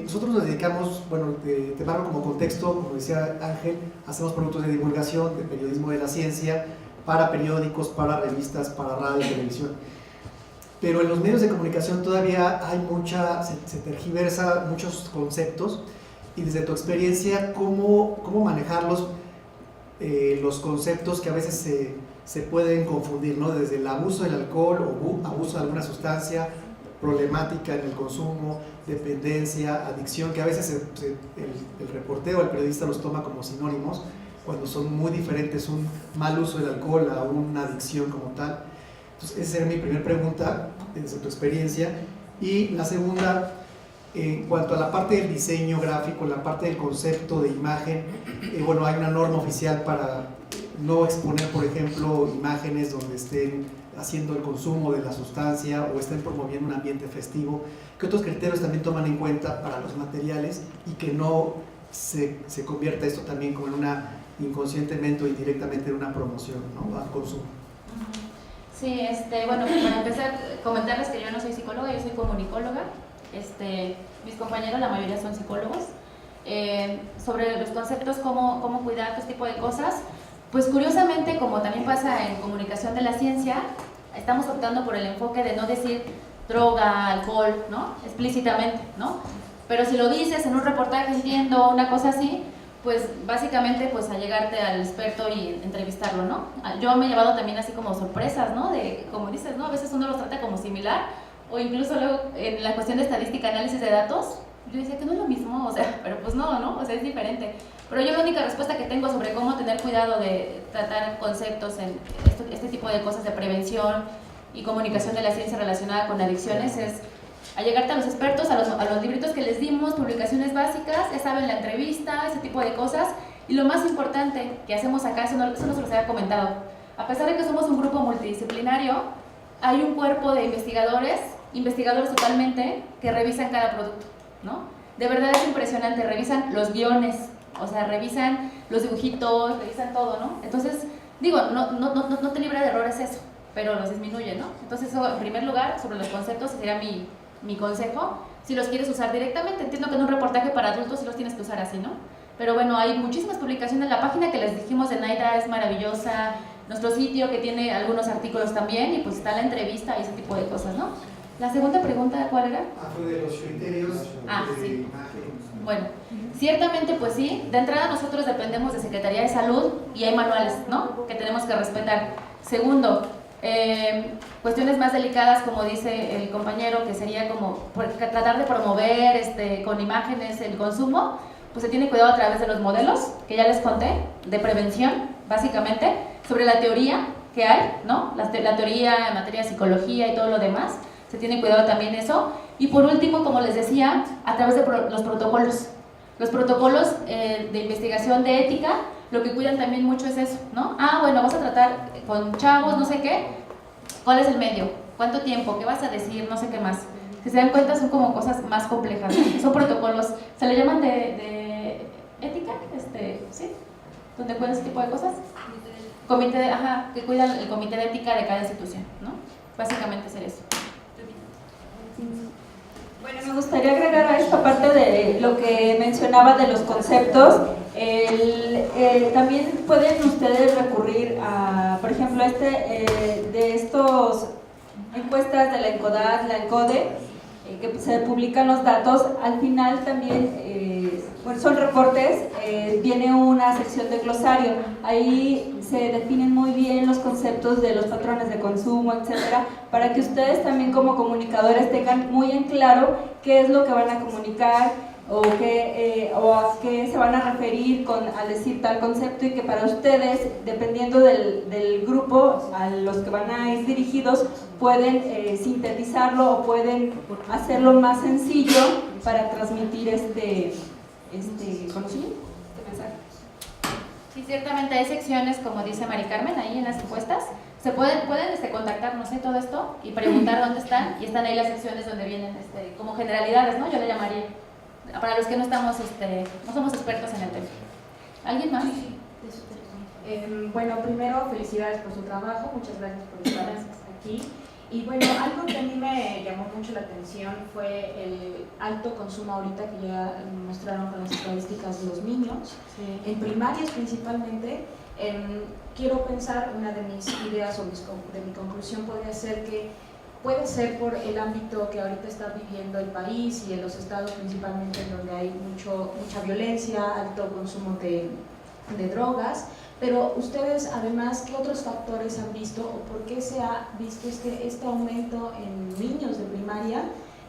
nosotros nos dedicamos, bueno, te marco como contexto, como decía Ángel, hacemos productos de divulgación, de periodismo de la ciencia, para periódicos, para revistas, para radio, televisión. Pero en los medios de comunicación todavía hay se tergiversa muchos conceptos, y desde tu experiencia, ¿cómo manejarlos? Los conceptos que a veces se pueden confundir, ¿no? Desde el abuso del alcohol o abuso de alguna sustancia, problemática en el consumo, dependencia, adicción, que a veces el reportero o el periodista los toma como sinónimos, cuando son muy diferentes un mal uso del alcohol a una adicción como tal. Entonces, esa era mi primera pregunta, desde tu experiencia. Y la segunda, en cuanto a la parte del diseño gráfico, la parte del concepto de imagen, bueno, hay una norma oficial para no exponer, por ejemplo, imágenes donde estén haciendo el consumo de la sustancia o estén promoviendo un ambiente festivo. ¿Qué otros criterios también toman en cuenta para los materiales y que no se convierta esto también como en una, inconscientemente o indirectamente, en una promoción, ¿no?, al consumo? Sí, bueno, para empezar, comentarles que yo no soy psicóloga, yo soy comunicóloga. Mis compañeros, la mayoría son psicólogos. Sobre los conceptos, cómo cuidar este tipo de cosas, pues curiosamente, como también pasa en comunicación de la ciencia, estamos optando por el enfoque de no decir droga, alcohol, ¿no?, explícitamente, ¿no? Pero si lo dices en un reportaje, entiendo, una cosa así, pues básicamente pues a llegarte al experto y entrevistarlo, ¿no? Yo me he llevado también así como sorpresas, ¿no? De, como dices, ¿no? A veces uno los trata como similar, o incluso luego en la cuestión de estadística, análisis de datos, yo decía que no es lo mismo, o sea, pero pues no, o sea, es diferente. Pero yo la única respuesta que tengo sobre cómo tener cuidado de tratar conceptos en este tipo de cosas de prevención y comunicación de la ciencia relacionada con adicciones es allegarte a los expertos, a los libritos que les dimos, publicaciones básicas, ya saben, la entrevista, ese tipo de cosas. Y lo más importante que hacemos acá, eso no se los había comentado, a pesar de que somos un grupo multidisciplinario, hay un cuerpo de investigadores totalmente, que revisan cada producto, ¿no? De verdad es impresionante, revisan los guiones, o sea, revisan los dibujitos, revisan todo, ¿no? Entonces, digo, no te libra de errores eso, pero los disminuye, ¿no? Entonces, eso, en primer lugar, sobre los conceptos, sería mi consejo. Si los quieres usar directamente, entiendo que en un reportaje para adultos sí los tienes que usar así, ¿no? Pero bueno, hay muchísimas publicaciones. La página que les dijimos de Naida es maravillosa, nuestro sitio que tiene algunos artículos también, y pues está la entrevista y ese tipo de cosas, ¿no? La segunda pregunta, ¿cuál era? Fue de los criterios de sí. imagen. Bueno, ciertamente pues sí, de entrada nosotros dependemos de Secretaría de Salud y hay manuales, ¿no?, que tenemos que respetar. Segundo, cuestiones más delicadas, como dice el compañero, que sería como tratar de promover con imágenes el consumo, pues se tiene cuidado a través de los modelos, que ya les conté, de prevención, básicamente, sobre la teoría que hay, ¿no?, la teoría en materia de psicología y todo lo demás, se tiene cuidado también eso. Y por último, como les decía, a través de los protocolos. Los protocolos de investigación de ética, lo que cuidan también mucho es eso, ¿no? Bueno, vas a tratar con chavos, no sé qué, ¿cuál es el medio? ¿Cuánto tiempo? ¿Qué vas a decir? No sé qué más. Si se dan cuenta, son como cosas más complejas, ¿no? Son protocolos, se le llaman de ética, ¿sí? ¿Donde cuidan ese tipo de cosas? Que cuidan el comité de ética de cada institución, ¿no? Básicamente es eso. Bueno, gustaría agregar a esta parte de lo que mencionaba de los conceptos. También pueden ustedes recurrir a, por ejemplo, de estos encuestas de la ENCODAT, la ENCODE, que se publican los datos. Al final también, bueno, son reportes, viene una sección de glosario. Ahí se definen muy bien los conceptos de los patrones de consumo, etcétera, para que ustedes también como comunicadores tengan muy en claro qué es lo que van a comunicar o a qué se van a referir al decir tal concepto, y que para ustedes, dependiendo del grupo a los que van a ir dirigidos, pueden sintetizarlo o pueden hacerlo más sencillo para transmitir este conocimiento, este mensaje. Sí, ciertamente hay secciones, como dice Mari Carmen, ahí en las encuestas. Se pueden contactar, no sé, todo esto y preguntar dónde están, y están ahí las secciones donde vienen como generalidades, ¿no? Yo le llamaría, para los que no estamos, no somos expertos en el tema. ¿Alguien más? Bueno, primero, felicidades por su trabajo, muchas gracias por estar aquí. Y bueno, algo que a mí me llamó mucho la atención fue el alto consumo ahorita que ya mostraron con las estadísticas de los niños, sí. En primarias principalmente. Quiero pensar, una de mis ideas o de mi conclusión podría ser que puede ser por el ámbito que ahorita está viviendo el país y en los estados principalmente, en donde hay mucha violencia, alto consumo de drogas. Pero ustedes, además, ¿qué otros factores han visto o por qué se ha visto este aumento en niños de primaria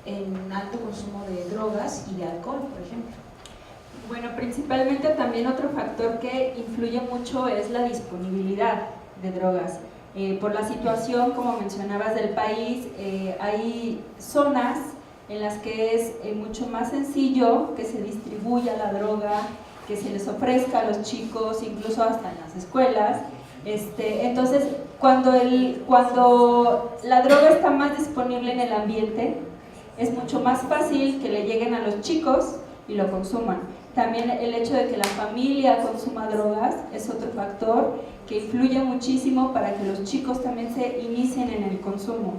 en alto consumo de drogas y de alcohol, por ejemplo? Bueno, principalmente también otro factor que influye mucho es la disponibilidad de drogas. Por la situación, como mencionabas, del país, hay zonas en las que es mucho más sencillo que se distribuya la droga, que se les ofrezca a los chicos, incluso hasta en las escuelas. Entonces, cuando la droga está más disponible en el ambiente, es mucho más fácil que le lleguen a los chicos y lo consuman. También el hecho de que la familia consuma drogas es otro factor que influye muchísimo para que los chicos también se inicien en el consumo.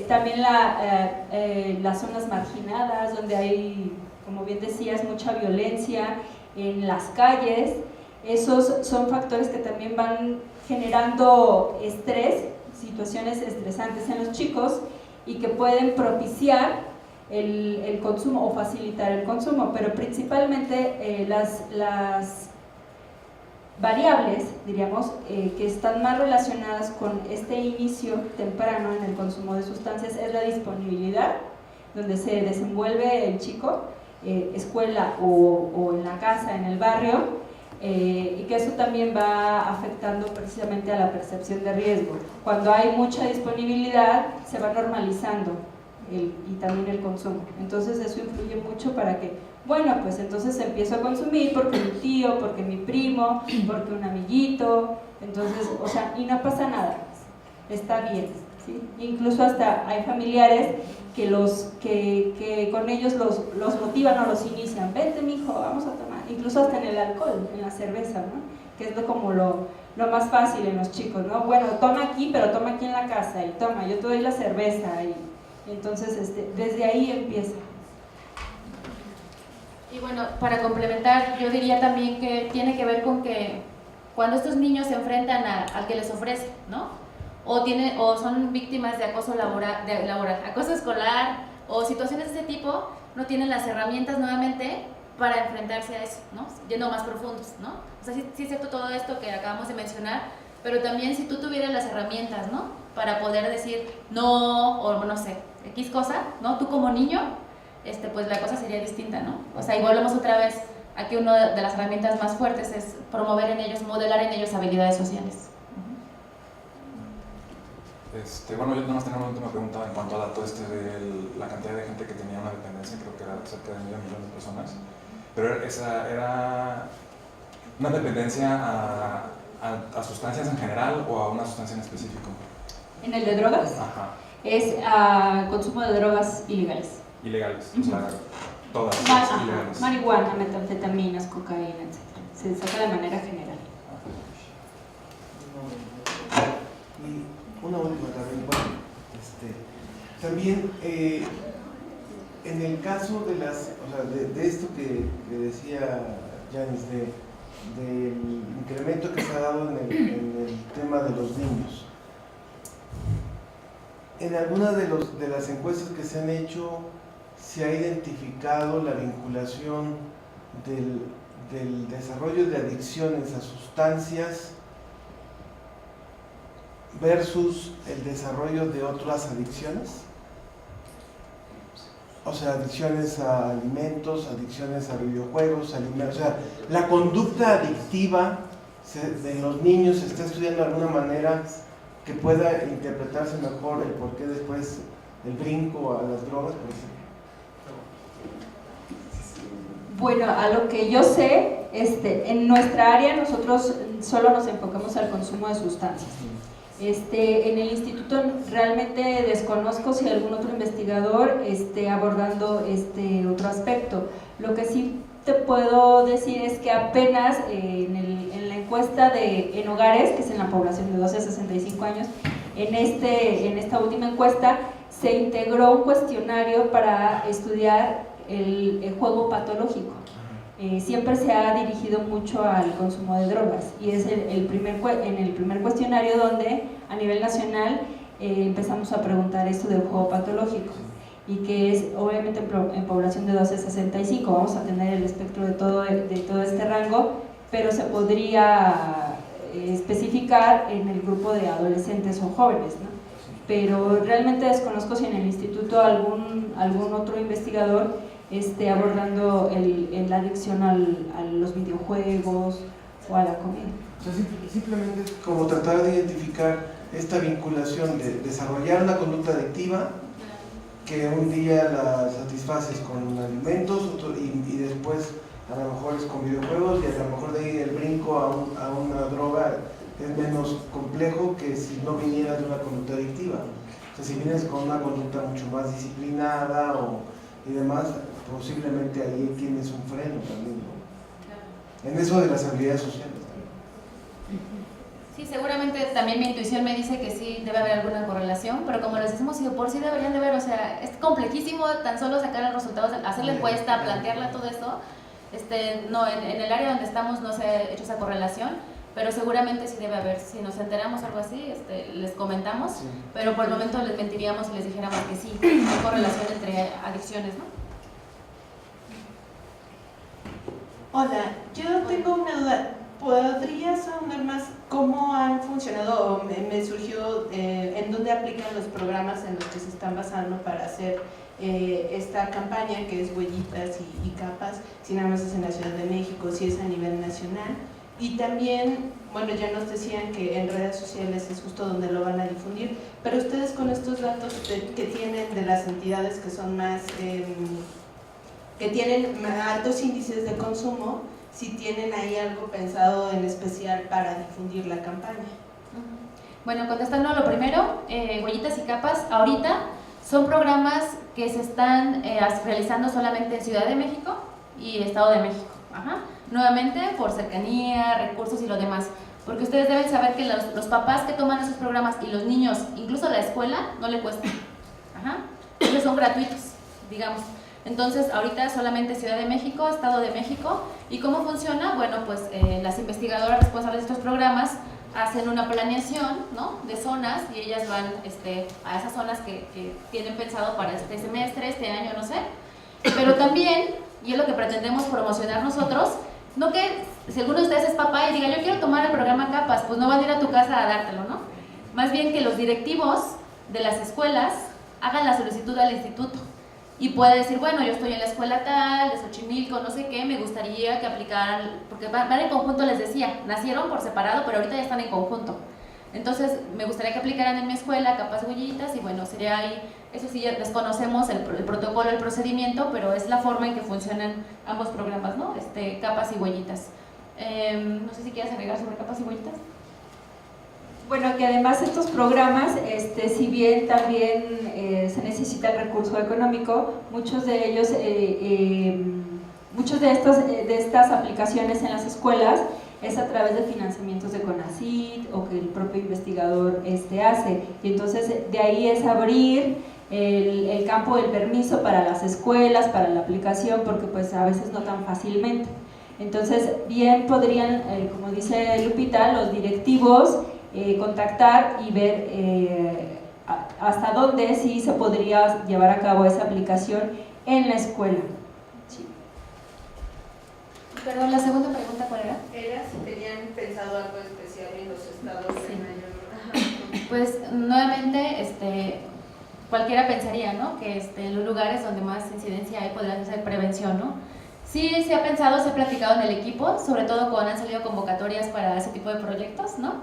También las zonas marginadas, donde hay, como bien decías, mucha violencia en las calles. Esos son factores que también van generando estrés, situaciones estresantes en los chicos, y que pueden propiciar el consumo o facilitar el consumo. Pero principalmente las variables, diríamos, que están más relacionadas con este inicio temprano en el consumo de sustancias es la disponibilidad, donde se desenvuelve el chico, escuela o en la casa, en el barrio, y que eso también va afectando precisamente a la percepción de riesgo. Cuando hay mucha disponibilidad, se va normalizando y también el consumo. Entonces eso influye mucho para que, bueno, pues entonces empiezo a consumir porque mi tío, porque mi primo, porque un amiguito, entonces, o sea, y no pasa nada, está bien, ¿sí? Incluso hasta hay familiares que con ellos los motivan o los inician, vente mijo, vamos a tomar, incluso hasta en el alcohol, en la cerveza, ¿no? Que es como lo más fácil en los chicos, ¿no? Bueno, toma aquí, pero toma aquí en la casa, y toma, yo te doy la cerveza, y entonces desde ahí empieza. Y bueno, para complementar, yo diría también que tiene que ver con que cuando estos niños se enfrentan al que les ofrece, ¿no? O son víctimas de acoso laboral, acoso escolar o situaciones de ese tipo, no tienen las herramientas nuevamente para enfrentarse a eso, ¿no? Yendo más profundos, ¿no? O sea, sí es cierto todo esto que acabamos de mencionar, pero también si tú tuvieras las herramientas, ¿no? Para poder decir no, o no sé, X cosa, ¿no? Tú como niño, pues la cosa sería distinta, ¿no? O sea, y volvemos otra vez a que una de las herramientas más fuertes es promover en ellos, modelar en ellos habilidades sociales. Bueno, yo nada más tenía una última pregunta en cuanto a dato de la cantidad de gente que tenía una dependencia, creo que era cerca de 1 millón de personas, pero esa era una dependencia a sustancias en general o a una sustancia en específico. ¿En el de drogas? Ajá. Es a consumo de drogas ilegales. Ilegales, o sea, todas ilegales. Marihuana, metanfetaminas, cocaína, etc. Se saca de manera general. Y una última también, bueno, también en el caso de de esto que decía Yanis, del incremento que se ha dado en el tema de los niños, en alguna de las encuestas que se han hecho se ha identificado la vinculación del desarrollo de adicciones a sustancias versus el desarrollo de otras adicciones. O sea, adicciones a alimentos, adicciones a videojuegos, o sea, la conducta adictiva de los niños se está estudiando de alguna manera que pueda interpretarse mejor el por qué después el brinco a las drogas, por ejemplo. Bueno, a lo que yo sé, en nuestra área nosotros solo nos enfocamos al consumo de sustancias. En el instituto realmente desconozco si algún otro investigador esté abordando otro aspecto. Lo que sí te puedo decir es que apenas en la encuesta en hogares, que es en la población de 12 a 65 años, en esta última encuesta se integró un cuestionario para estudiar el juego patológico. Siempre se ha dirigido mucho al consumo de drogas y es en el primer cuestionario donde a nivel nacional empezamos a preguntar esto del juego patológico y que es obviamente en población de 12 a 65, vamos a tener el espectro de todo este rango, pero se podría especificar en el grupo de adolescentes o jóvenes, ¿no? Pero realmente desconozco si en el instituto algún otro investigador esté abordando la adicción a los videojuegos o a la comida. O sea, simplemente es como tratar de identificar esta vinculación de desarrollar una conducta adictiva que un día la satisfaces con alimentos y después a lo mejor es con videojuegos y a lo mejor de ahí el brinco a una droga es menos complejo que si no vinieras de una conducta adictiva. O sea, si vienes con una conducta mucho más disciplinada y demás, posiblemente ahí tienes un freno también, ¿no? En eso de las habilidades sociales también. Sí, seguramente también mi intuición me dice que sí debe haber alguna correlación, pero como les decimos, si por sí deberían de ver, o sea, es complejísimo tan solo sacar los resultados, hacer la encuesta, plantearla, todo esto. No, en el área donde estamos no se ha hecho esa correlación, pero seguramente sí debe haber. Si nos enteramos algo así, les comentamos, sí. Pero por el momento les mentiríamos si les dijéramos que sí, hay correlación entre adicciones, ¿no? Hola, yo tengo una duda. ¿Podrías ahondar más cómo han funcionado? Me surgió en dónde aplican los programas en los que se están basando para hacer esta campaña que es Huellitas y Capas, si nada más es en la Ciudad de México, si es a nivel nacional. Y también, bueno, ya nos decían que en redes sociales es justo donde lo van a difundir, pero ustedes con estos datos que tienen de las entidades que son más, que tienen altos índices de consumo, si tienen ahí algo pensado en especial para difundir la campaña. Bueno, contestando a lo primero, Huellitas y Capas, ahorita son programas que se están realizando solamente en Ciudad de México y Estado de México. Ajá. Nuevamente por cercanía, recursos y lo demás, porque ustedes deben saber que los papás que toman esos programas y los niños, incluso la escuela, no le cuestan. Ajá. Ellos son gratuitos, digamos. Entonces, ahorita solamente Ciudad de México, Estado de México. ¿Y cómo funciona? Bueno, pues las investigadoras responsables de estos programas hacen una planeación, ¿no?, de zonas y ellas van a esas zonas que tienen pensado para este semestre, este año, no sé. Pero también, y es lo que pretendemos promocionar nosotros, no que si alguno de ustedes es papá y diga yo quiero tomar el programa Capas, pues no van a ir a tu casa a dártelo, ¿no? Más bien que los directivos de las escuelas hagan la solicitud al instituto y puede decir, bueno, yo estoy en la escuela tal, de Xochimilco, no sé qué, me gustaría que aplicaran, porque van en conjunto, les decía, nacieron por separado, pero ahorita ya están en conjunto. Entonces, me gustaría que aplicaran en mi escuela Capas Huellitas y bueno, sería ahí, eso sí, ya desconocemos el protocolo, el procedimiento, pero es la forma en que funcionan ambos programas, ¿no? Capas y Huellitas. No sé si quieres agregar sobre Capas y Huellitas. Bueno, que además estos programas, si bien también se necesita el recurso económico, muchos de ellos, muchas de estas aplicaciones en las escuelas es a través de financiamientos de CONACYT o que el propio investigador hace. Y entonces de ahí es abrir el campo del permiso para las escuelas, para la aplicación, porque pues a veces no tan fácilmente. Entonces, bien podrían, como dice Lupita, los directivos contactar y ver hasta dónde sí se podría llevar a cabo esa aplicación en la escuela. Sí. Perdón, la segunda pregunta, ¿cuál era? Era si tenían pensado algo especial en los estados de mayor... Pues nuevamente, cualquiera pensaría, ¿no? Que en los lugares donde más incidencia hay podrían hacer prevención, ¿no? Sí se ha pensado, se ha platicado en el equipo, sobre todo cuando han salido convocatorias para ese tipo de proyectos, ¿no?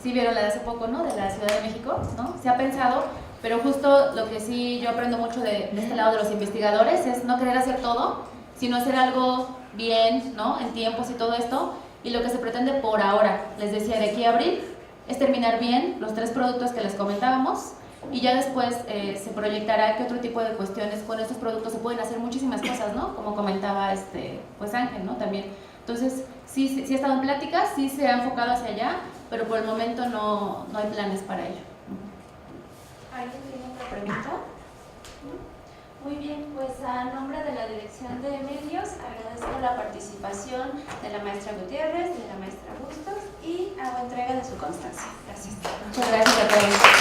Sí vieron la de hace poco, ¿no? De la Ciudad de México, ¿no? Se ha pensado, pero justo lo que sí yo aprendo mucho de este lado de los investigadores es no querer hacer todo, sino hacer algo bien, ¿no? En tiempos y todo esto, y lo que se pretende por ahora, les decía, de aquí a abril, es terminar bien los 3 productos que les comentábamos, y ya después se proyectará qué otro tipo de cuestiones con estos productos se pueden hacer muchísimas cosas, ¿no? Como comentaba pues Ángel, ¿no? También. Entonces, sí ha estado en pláticas, sí se ha enfocado hacia allá, pero por el momento no hay planes para ello. ¿Alguien tiene otra pregunta? Muy bien, pues a nombre de la Dirección de Medios agradezco la participación de la maestra Gutiérrez, de la maestra Bustos y hago entrega de su constancia. Gracias. Muchas gracias a todos.